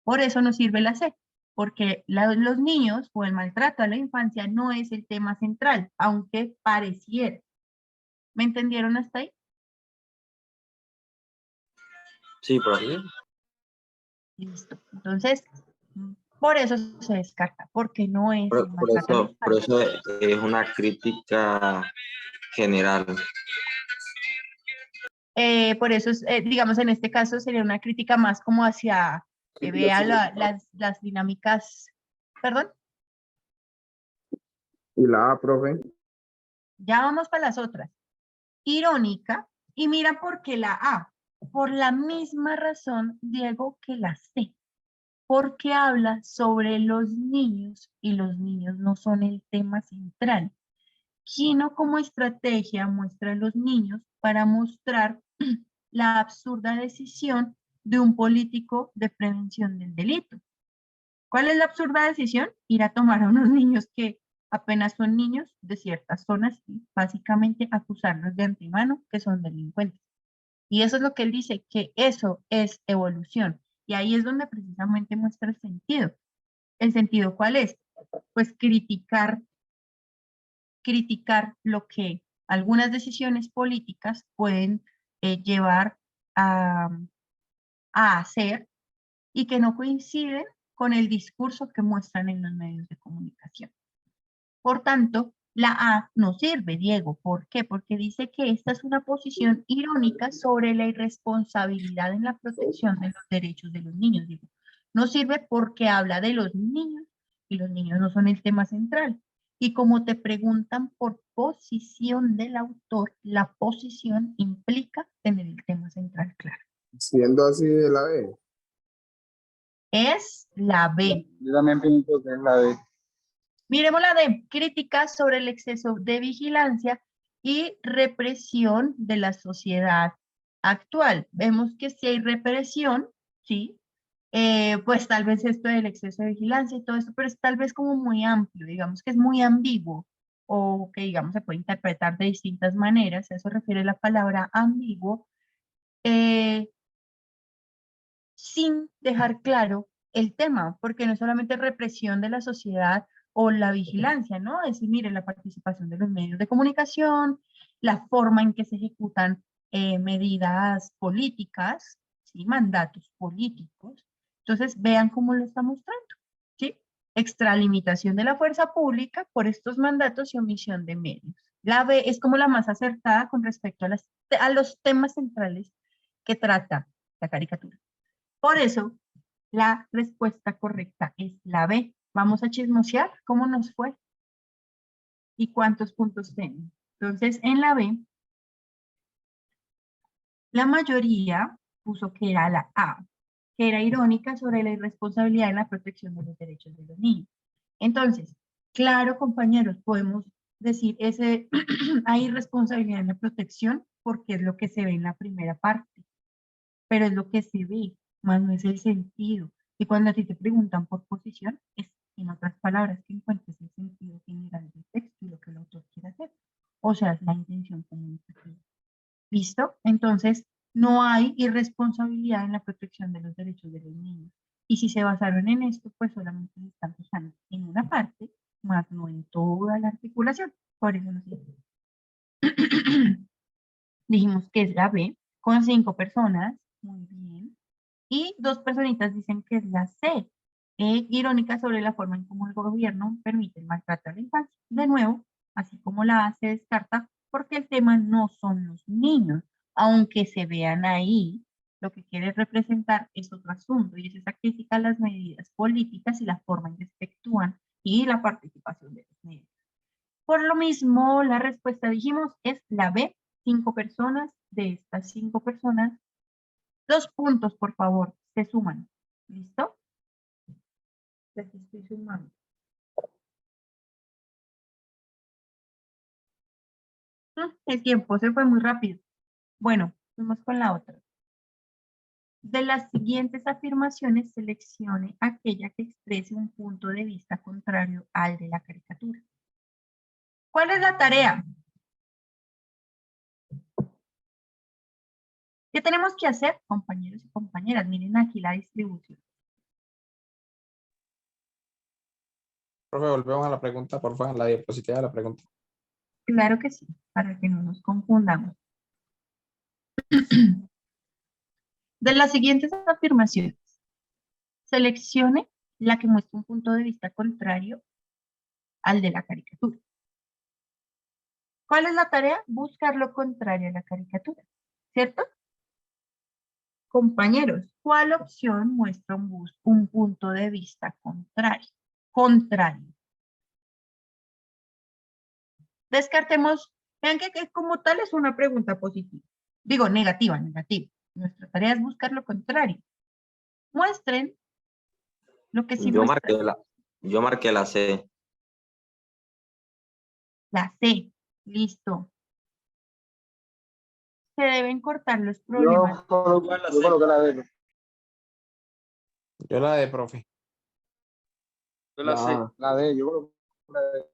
Por eso no sirve la C, porque los niños o el maltrato a la infancia no es el tema central, aunque pareciera. ¿Me entendieron hasta ahí? Sí, profe. Listo. Entonces, por eso se descarta, porque no es el maltrato a la Por infancia. eso es una crítica general. Por eso, digamos, en este caso sería una crítica más como hacia que vea las dinámicas, perdón, ¿Y la A, profe? ya vamos para las otras. Irónica, y mira por qué la A, por la misma razón, Diego, que la C, porque habla sobre los niños y los niños no son el tema central. Quino como estrategia muestra a los niños para mostrar la absurda decisión de un político de prevención del delito. ¿Cuál es la absurda decisión? Ir a tomar a unos niños que apenas son niños de ciertas zonas y básicamente acusarlos de antemano que son delincuentes. Y eso es lo que él dice, que eso es evolución. Y ahí es donde precisamente muestra el sentido. ¿El sentido cuál es? Pues criticar lo que algunas decisiones políticas pueden llevar a hacer y que no coinciden con el discurso que muestran en los medios de comunicación. Por tanto, la A no sirve, Diego. ¿Por qué? Porque dice que esta es una posición irónica sobre la irresponsabilidad en la protección de los derechos de los niños. Digo, no sirve porque habla de los niños y los niños no son el tema central. Y como te preguntan por posición del autor, la posición implica tener el tema central claro. Siendo así de la B. Es la B. Yo también pienso que es la B. Miremos la D, críticas sobre el exceso de vigilancia y represión de la sociedad actual. Vemos que si hay represión, sí, pues tal vez esto del exceso de vigilancia y todo esto, pero es tal vez como muy amplio, digamos que es muy ambiguo. o que digamos se puede interpretar de distintas maneras, a eso refiere la palabra ambiguo, sin dejar claro el tema, porque no es solamente represión de la sociedad o la vigilancia, ¿no? Es decir, mire, la participación de los medios de comunicación, la forma en que se ejecutan medidas políticas, ¿sí? Mandatos políticos. Entonces, vean cómo lo está mostrando, ¿sí? Extralimitación de la fuerza pública por estos mandatos y omisión de medios. La B es como la más acertada con respecto a los temas centrales que trata la caricatura. Por eso, la respuesta correcta es la B. Vamos a chismosear cómo nos fue y cuántos puntos tengo. Entonces, en la B, la mayoría puso que era la A, que era irónica sobre la irresponsabilidad en la protección de los derechos de los niños. Entonces, claro, compañeros, podemos decir hay irresponsabilidad en la protección porque es lo que se ve en la primera parte, pero es lo que se ve, más no es el sentido. Y cuando a ti te preguntan por posición, es en otras palabras que encuentres el sentido general del texto y lo que el autor quiere hacer. O sea, es la intención comunicativa. ¿Listo? Entonces, no hay irresponsabilidad en la protección de los derechos de los niños. Y si se basaron en esto, pues solamente se están fijando en una parte, más no en toda la articulación. Por eso nos dijimos que es la B, con 5 personas. Muy bien. Y 2 personitas dicen que es la C, irónica sobre la forma en cómo el gobierno permite el maltrato a la infancia. De nuevo, así como la A se descarta, porque el tema no son los niños, aunque se vean ahí, lo que quiere representar es otro asunto, y es esa crítica a las medidas políticas y la forma en que se efectúan y la participación de los medios. Por lo mismo, la respuesta, dijimos, es la B, 5 personas. De estas 5 personas, 2 puntos, por favor, se suman. ¿Listo? Aquí estoy sumando. El tiempo se fue muy rápido. Bueno, vamos con la otra. De las siguientes afirmaciones, seleccione aquella que exprese un punto de vista contrario al de la caricatura. ¿Cuál es la tarea? ¿Qué tenemos que hacer, compañeros y compañeras? Miren aquí la distribución. Profe, volvemos a la pregunta, por favor, en la diapositiva de la pregunta. Claro que sí, para que no nos confundamos. De las siguientes afirmaciones, seleccione la que muestra un punto de vista contrario al de la caricatura. ¿Cuál es la tarea? Buscar lo contrario a la caricatura, ¿cierto? Compañeros, ¿cuál opción muestra un punto de vista contrario? Contrario. Descartemos, vean que como tal es una pregunta positiva. Digo, negativa. Nuestra tarea es buscar lo contrario. Muestren lo que sí muestra. Yo marqué la C. La C, listo. Se deben cortar los Yo problemas. coloqué la D. Yo la de profe. La D, yo coloqué la D.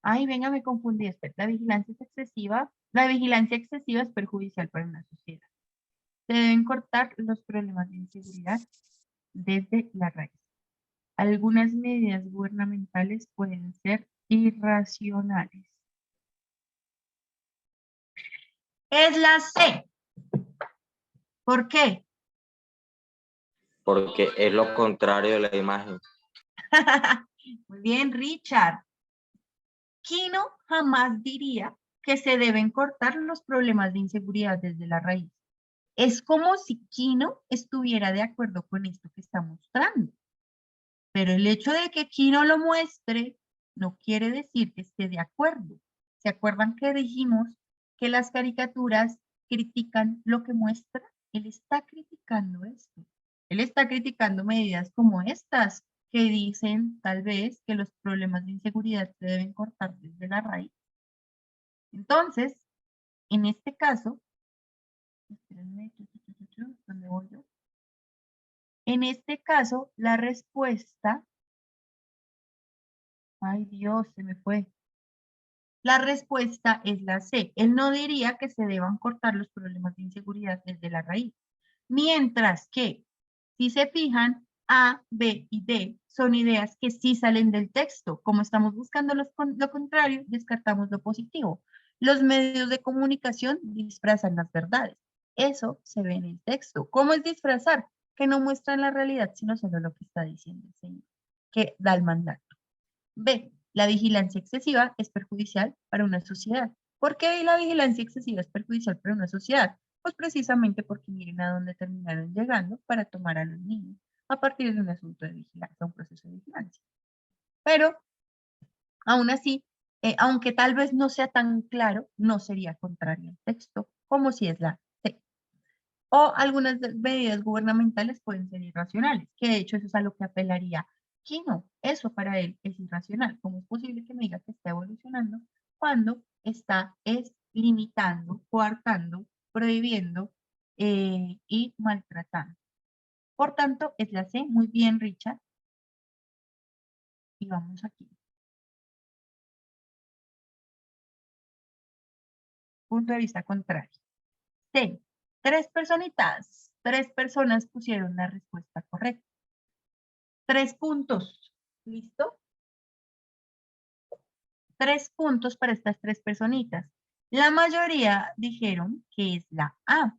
Ay, venga, me confundí. Espera, la vigilancia es excesiva. La vigilancia excesiva es perjudicial para una sociedad. Se deben cortar los problemas de inseguridad desde la raíz. Algunas medidas gubernamentales pueden ser irracionales. Es la C. ¿Por qué? Porque es lo contrario de la imagen. Muy bien, Richard. Quino jamás diría que se deben cortar los problemas de inseguridad desde la raíz. Es como si Quino estuviera de acuerdo con esto que está mostrando. Pero el hecho de que Quino lo muestre no quiere decir que esté de acuerdo. ¿Se acuerdan que dijimos que las caricaturas critican lo que muestra? Él está criticando esto. Él está criticando medidas como estas que dicen tal vez que los problemas de inseguridad se deben cortar desde la raíz. Entonces, en este caso, espérenme, ¿dónde voy yo? En este caso, la respuesta Ay, Dios, se me fue. La respuesta es la C. Él no diría que se deban cortar los problemas de inseguridad desde la raíz. Mientras que, si se fijan, A, B y D son ideas que sí salen del texto. Como estamos buscando lo contrario, descartamos lo positivo. Los medios de comunicación disfrazan las verdades. Eso se ve en el texto. ¿Cómo es disfrazar? Que no muestran la realidad, sino solo lo que está diciendo el Señor, que da el mandato. B, la vigilancia excesiva es perjudicial para una sociedad. ¿Por qué la vigilancia excesiva es perjudicial para una sociedad? Pues precisamente porque miren a dónde terminaron llegando para tomar a los niños a partir de un asunto de vigilancia, un proceso de vigilancia. Pero, aún así, aunque tal vez no sea tan claro, no sería contrario al texto, como si es la C. O algunas medidas gubernamentales pueden ser irracionales, que de hecho eso es a lo que apelaría Quino. Eso para él es irracional. ¿Cómo es posible que me diga que está evolucionando cuando está limitando, coartando, prohibiendo y maltratando? Por tanto, es la C. Muy bien, Richard. Y vamos aquí. Punto de vista contrario. C. Tres personas pusieron la respuesta correcta. 3 puntos. ¿Listo? 3 puntos para estas 3 personitas. La mayoría dijeron que es la A.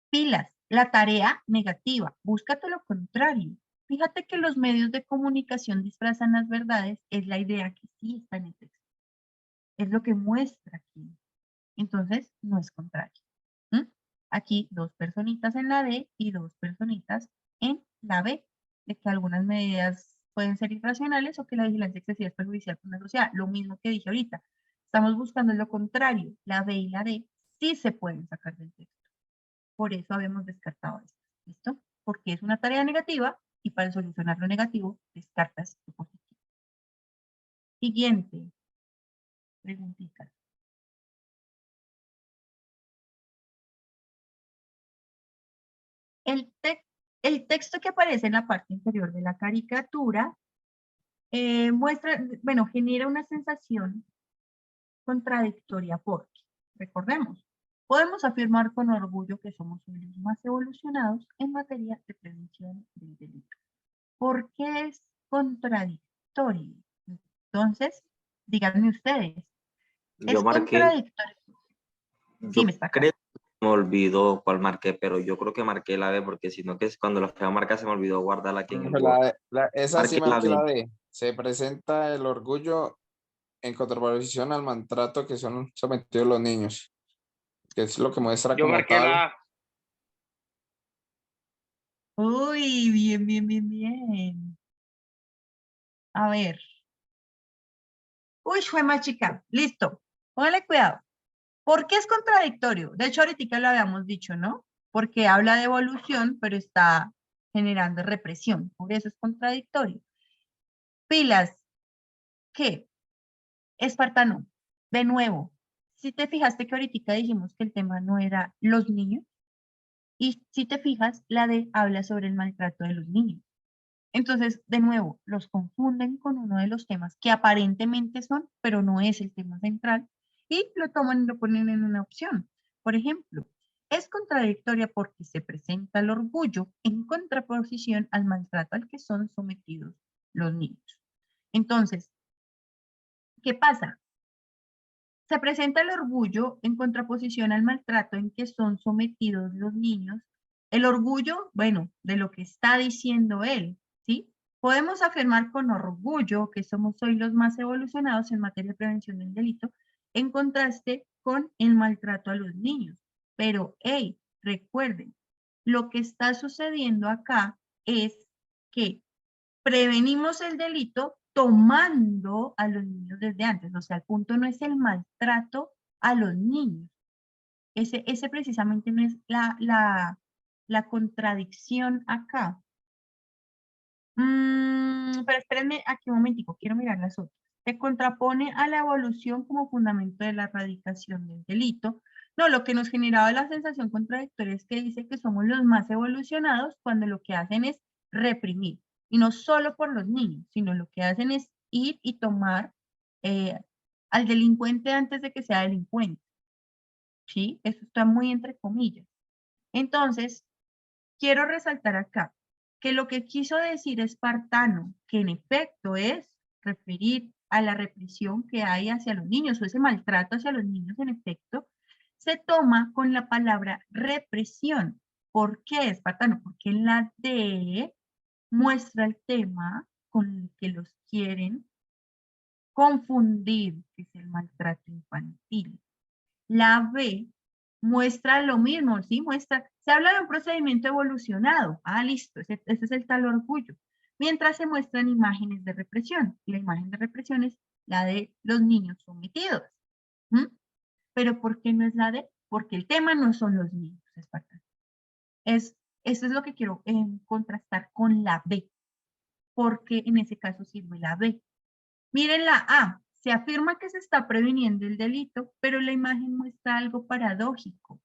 Pilas, la tarea negativa. Búscate lo contrario. Fíjate que los medios de comunicación disfrazan las verdades. Es la idea que sí está en el texto. Es lo que muestra aquí. Entonces, no es contrario. Aquí 2 personitas en la D y 2 personitas en la B. De que algunas medidas pueden ser irracionales o que la vigilancia excesiva es perjudicial para una sociedad. Lo mismo que dije ahorita. Estamos buscando lo contrario. La B y la D sí se pueden sacar del texto. Por eso habíamos descartado esto. ¿Listo? Porque es una tarea negativa y para solucionar lo negativo descartas lo positivo. Siguiente preguntita. El texto que aparece en la parte inferior de la caricatura muestra, bueno, genera una sensación contradictoria porque, recordemos, podemos afirmar con orgullo que somos los más evolucionados en materia de prevención del delito. ¿Por qué es contradictorio? Entonces, díganme ustedes, ¿es Yo marqué, contradictorio? Sí, yo me está creo que me olvidó cuál marqué, pero yo creo que marqué la B porque si no que es cuando la fui a marcar se me olvidó guardarla aquí en el Word. Esa sí Marqué la marqué la B. D. Se presenta el orgullo en contraposición al maltrato que son sometidos los niños, que es lo que muestra Yo como marqué tal. la A. Uy, bien, bien, bien, bien. A ver. Uy, fue más chica. Listo. Póngale cuidado. ¿Por qué es contradictorio? De hecho, ahorita lo habíamos dicho, ¿no? Porque habla de evolución, pero está generando represión. Por eso es contradictorio. Pilas, ¿qué? Espartano. De nuevo, si te fijaste que ahorita dijimos que el tema no era los niños, y si te fijas, la D habla sobre el maltrato de los niños. Entonces, de nuevo, los confunden con uno de los temas que aparentemente son, pero no es el tema central, y lo toman y lo ponen en una opción. Por ejemplo, es contradictoria porque se presenta el orgullo en contraposición al maltrato al que son sometidos los niños. Entonces, ¿qué pasa? Se presenta el orgullo en contraposición al maltrato en que son sometidos los niños. El orgullo, bueno, de lo que está diciendo él, ¿sí? Podemos afirmar con orgullo que somos hoy los más evolucionados en materia de prevención del delito, en contraste con el maltrato a los niños. Pero, hey, recuerden, lo que está sucediendo acá es que prevenimos el delito tomando a los niños desde antes. O sea, el punto no es el maltrato a los niños. Ese precisamente no es la contradicción acá. Pero espérenme aquí un momentico, quiero mirar las otras. Se contrapone a la evolución como fundamento de la erradicación del delito. No, lo que nos generaba la sensación contradictoria es que dice que somos los más evolucionados cuando lo que hacen es reprimir. Y no solo por los niños, sino lo que hacen es ir y tomar al delincuente antes de que sea delincuente. ¿Sí? Eso está muy entre comillas. Entonces, quiero resaltar acá que lo que quiso decir espartano, que en efecto es referir a la represión que hay hacia los niños o ese maltrato hacia los niños, en efecto, se toma con la palabra represión. ¿Por qué, espartano? Porque en la D muestra el tema con el que los quieren confundir, que es el maltrato infantil. La B muestra lo mismo, ¿sí? Se habla de un procedimiento evolucionado. Ah, listo, ese es el tal orgullo. Mientras se muestran imágenes de represión. Y la imagen de represión es la de los niños sometidos. ¿Mm? Pero ¿por qué no es la de? Porque el tema no son los niños, espartanos. Eso es lo que quiero contrastar con la B. Porque en ese caso sirve la B. Miren la A. Se afirma que se está previniendo el delito, pero la imagen muestra algo paradójico.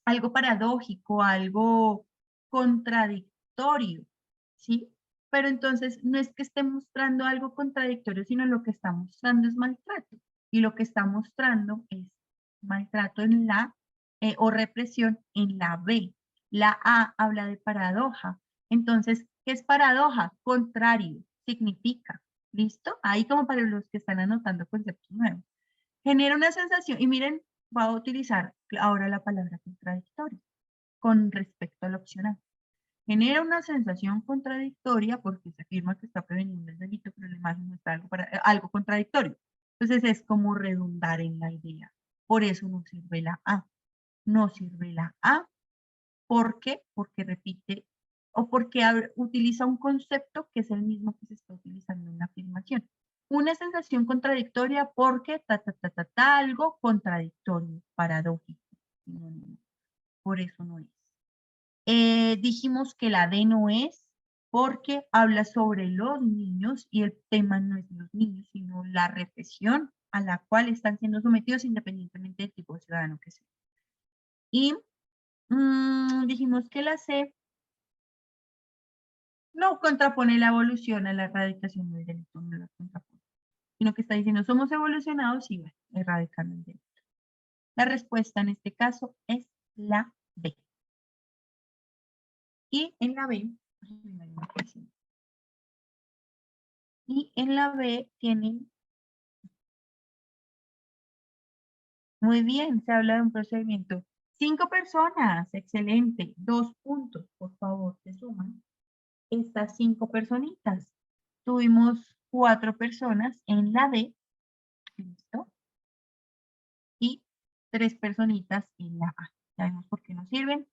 Algo paradójico, algo contradictorio, ¿sí? Pero entonces no es que esté mostrando algo contradictorio, sino lo que está mostrando es maltrato. Y lo que está mostrando es maltrato en la, o represión en la B. La A habla de paradoja. Entonces, ¿qué es paradoja? Contrario, significa. ¿Listo? Ahí como para los que están anotando conceptos nuevos. Genera una sensación, y miren, va a utilizar ahora la palabra contradictorio con respecto al opcional. Genera una sensación contradictoria porque se afirma que está preveniendo el delito, pero la imagen muestra algo contradictorio. Entonces es como redundar en la idea. Por eso no sirve la A. No sirve la A. ¿Por qué? Porque repite o porque utiliza un concepto que es el mismo que se está utilizando en la afirmación. Una sensación contradictoria porque algo contradictorio, paradójico. No. Por eso no es. Dijimos que la D no es porque habla sobre los niños y el tema no es los niños, sino la represión a la cual están siendo sometidos independientemente del tipo de ciudadano que sea. Y dijimos que la C no contrapone la evolución a la erradicación del delito, no la contrapone, sino que está diciendo somos evolucionados y bueno, erradicando el delito. La respuesta en este caso es la B. Y en la B, tienen, muy bien, se habla de un procedimiento. 5 personas, excelente. 2 puntos, por favor, se suman. Estas 5 personitas. Tuvimos 4 personas en la D. ¿Listo? Y 3 personitas en la A. Ya vemos por qué nos sirven.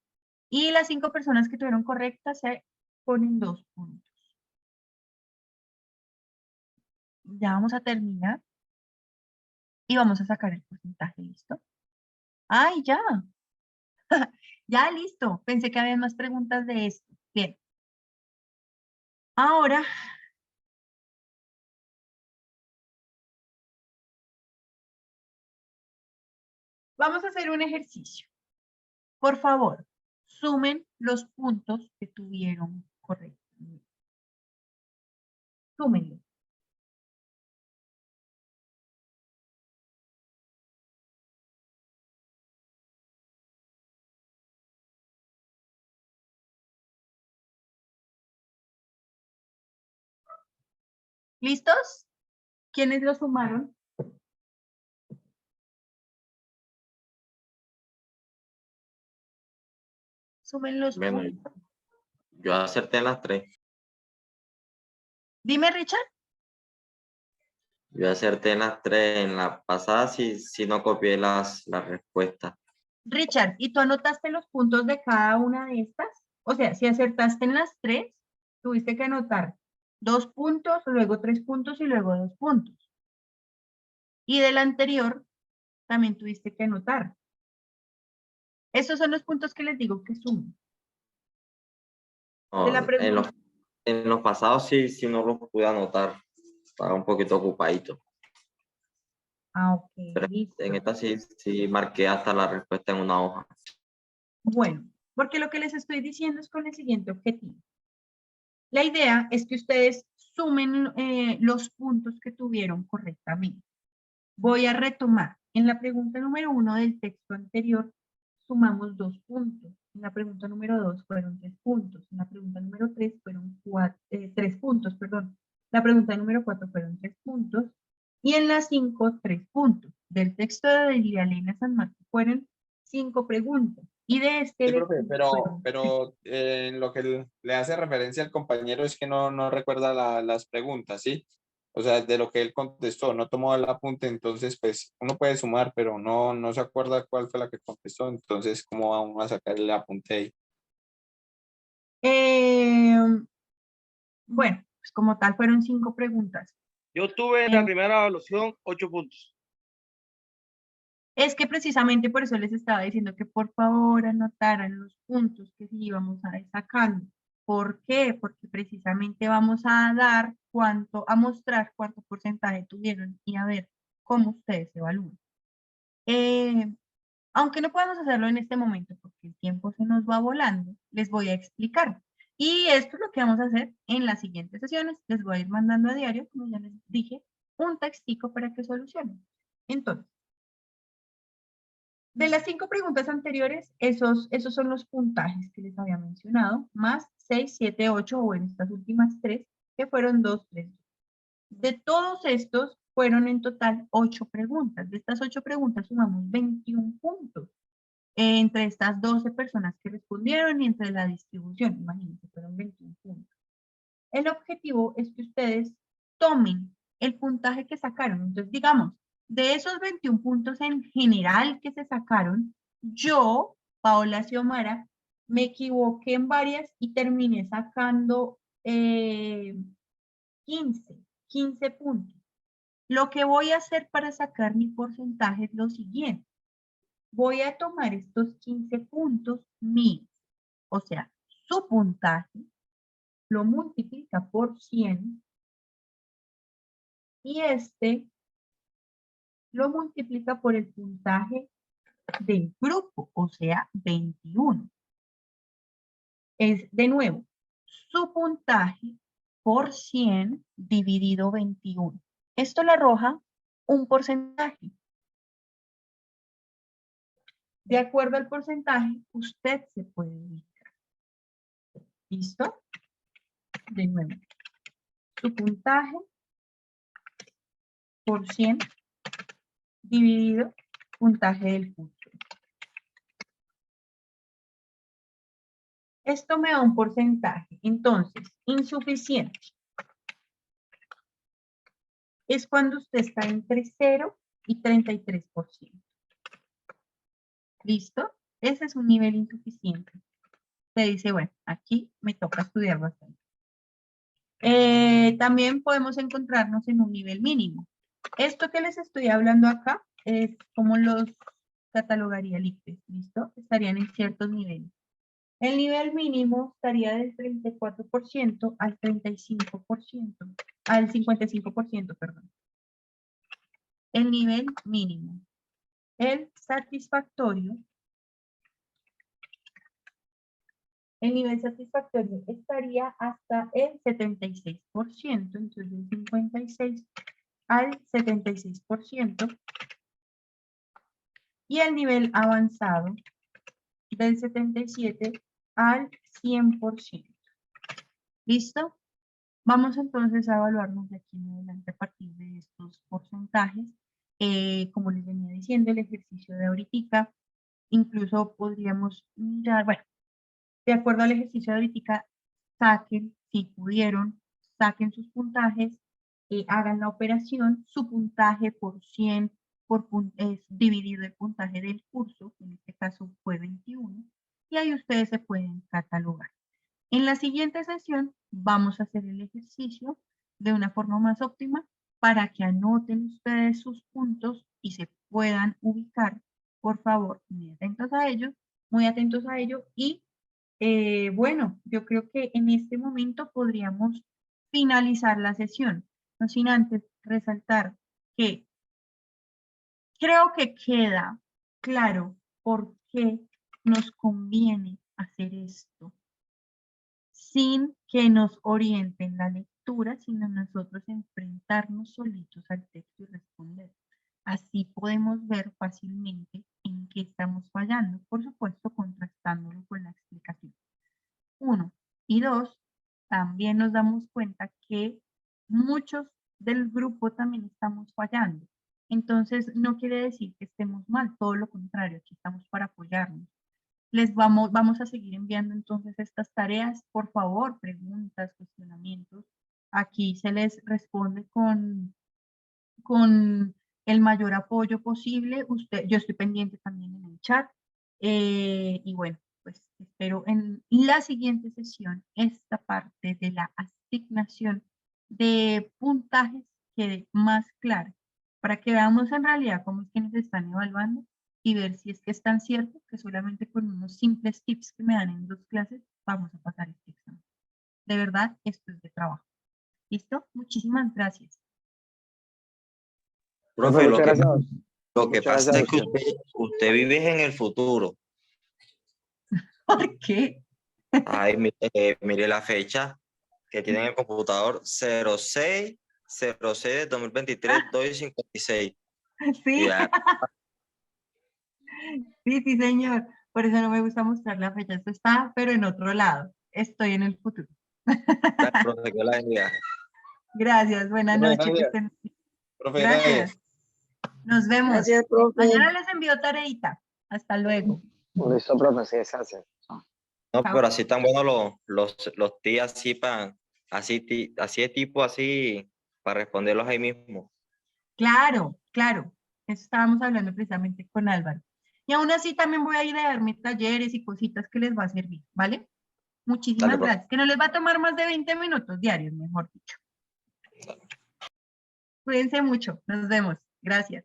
Y las 5 personas que tuvieron correctas se ponen 2 puntos. Ya vamos a terminar. Y vamos a sacar el porcentaje, ¿listo? ¡Ay, ya! Ya, listo. Pensé que había más preguntas de esto. Bien. Ahora, vamos a hacer un ejercicio. Por favor, sumen los puntos que tuvieron correctos. Súmenlo. ¿Listos? ¿Quiénes lo sumaron? Sumen los Bueno, puntos. yo acerté en las 3. Dime, Richard. Yo acerté en las 3. En la pasada sí no copié las respuestas. Richard, ¿y tú anotaste los puntos de cada una de estas? O sea, si acertaste en las 3, tuviste que anotar 2 puntos, luego 3 puntos y luego 2 puntos. Y del anterior también tuviste que anotar. Esos son los puntos que les digo que suman. No, De la pregunta. en los pasados sí no los pude anotar. Estaba un poquito ocupadito. Ah, ok, Pero listo. en esta sí marqué hasta la respuesta en una hoja. Bueno, porque lo que les estoy diciendo es con el siguiente objetivo. La idea es que ustedes sumen los puntos que tuvieron correctamente. Voy a retomar. En la pregunta número 1 del texto anterior, sumamos 2 puntos. En la pregunta número 2 fueron 3 puntos. En la pregunta número 3 fueron 3 puntos, perdón. La pregunta número 4 fueron 3 puntos. Y en la 5, 3 puntos. Del texto de Elena San Marcos fueron 5 preguntas. Y de este... Sí, profe, pero en lo que le hace referencia al compañero es que no recuerda las preguntas, ¿sí? O sea, de lo que él contestó, no tomó el apunte, entonces pues uno puede sumar, pero no se acuerda cuál fue la que contestó, entonces ¿cómo vamos a sacar el apunte ahí? Bueno, pues como tal fueron 5 preguntas. Yo tuve en la primera evaluación 8 puntos. Es que precisamente por eso les estaba diciendo que por favor anotaran los puntos que sí íbamos a ir sacando. ¿Por qué? Porque precisamente vamos a mostrar cuánto porcentaje tuvieron y a ver cómo ustedes evalúan. Aunque no podemos hacerlo en este momento porque el tiempo se nos va volando, les voy a explicar. Y esto es lo que vamos a hacer en las siguientes sesiones. Les voy a ir mandando a diario, como ya les dije, un textico para que solucionen. Entonces, de las 5 preguntas anteriores, esos son los puntajes que les había mencionado, más 6, 7, 8, o en estas últimas 3, que fueron 2, 3. De todos estos, fueron en total 8 preguntas. De estas 8 preguntas sumamos 21 puntos. Entre estas 12 personas que respondieron y entre la distribución, imagínense, fueron 21 puntos. El objetivo es que ustedes tomen el puntaje que sacaron. Entonces, digamos, de esos 21 puntos en general que se sacaron, yo, Paola Xiomara, me equivoqué en varias y terminé sacando 15 puntos. Lo que voy a hacer para sacar mi porcentaje es lo siguiente. Voy a tomar estos 15 puntos míos, o sea, su puntaje, lo multiplica por 100 y este lo multiplica por el puntaje del grupo, o sea, 21. Es, de nuevo, su puntaje por 100 dividido 21. Esto le arroja un porcentaje. De acuerdo al porcentaje, usted se puede ubicar. ¿Listo? De nuevo, su puntaje por 100 dividido puntaje del curso. Esto me da un porcentaje. Entonces, insuficiente es cuando usted está entre 0 y 33%. ¿Listo? Ese es un nivel insuficiente. Se dice, bueno, aquí me toca estudiar bastante. También podemos encontrarnos en un nivel mínimo. Esto que les estoy hablando acá es como los catalogaría el ICFES, ¿listo? Estarían en ciertos niveles. El nivel mínimo estaría del 34% al 35%, al 55%, perdón. El nivel mínimo. El satisfactorio. El nivel satisfactorio estaría hasta el 76%, entonces del 56 al 76%. Y el nivel avanzado del 77 al 100%. ¿Listo? Vamos entonces a evaluarnos de aquí en adelante a partir de estos porcentajes. Como les venía diciendo, el ejercicio de ahorita, incluso podríamos mirar, bueno, de acuerdo al ejercicio de ahorita, saquen, si pudieron, saquen sus puntajes, hagan la operación, su puntaje por 100 es dividido el puntaje del curso, que en este caso fue 21, y ahí ustedes se pueden catalogar. En la siguiente sesión vamos a hacer el ejercicio de una forma más óptima para que anoten ustedes sus puntos y se puedan ubicar, por favor, muy atentos a ello y bueno, yo creo que en este momento podríamos finalizar la sesión, no sin antes resaltar que creo que queda claro por qué nos conviene hacer esto sin que nos orienten la lectura. lectura, sino nosotros enfrentarnos solitos al texto y responder. Así podemos ver fácilmente en qué estamos fallando, por supuesto contrastándolo con la explicación. 1. Y 2, también nos damos cuenta que muchos del grupo también estamos fallando. Entonces, no quiere decir que estemos mal, todo lo contrario, aquí estamos para apoyarnos. Vamos a seguir enviando entonces estas tareas, por favor, preguntas, cuestionamientos. Aquí se les responde con el mayor apoyo posible. Yo estoy pendiente también en el chat. Y bueno, pues espero en la siguiente sesión esta parte de la asignación de puntajes quede más clara, para que veamos en realidad cómo es que nos están evaluando y ver si es que es tan cierto que solamente con unos simples tips que me dan en 2 clases vamos a pasar este examen. De verdad, esto es de trabajo. ¿Listo? Muchísimas gracias. Profe, Muchas gracias. lo que Muchas pasa es gracias. que usted vive en el futuro. ¿Por qué? Ay, mire la fecha que tiene en el computador, 06 de 2023, 2:56. Sí. Ya, Sí, señor. Por eso no me gusta mostrar la fecha. Esto está, pero en otro lado. Estoy en el futuro. profe, que la bendiga. Gracias. Buenas Profe, noches. Que gracias. estén bien. Profe, Gracias. Nos vemos. Gracias, profe. Mañana les envío tareita. Hasta luego. Listo, profe, sí, gracias. No, Chao. pero así están buenos los tías así de tipo así, para responderlos ahí mismo. Claro, claro. Eso estábamos hablando precisamente con Álvaro. Y aún así también voy a ir a darme talleres y cositas que les va a servir, ¿vale? Muchísimas Dale, profe. gracias. Que no les va a tomar más de 20 minutos diarios, mejor dicho. Cuídense mucho. Nos vemos. Gracias.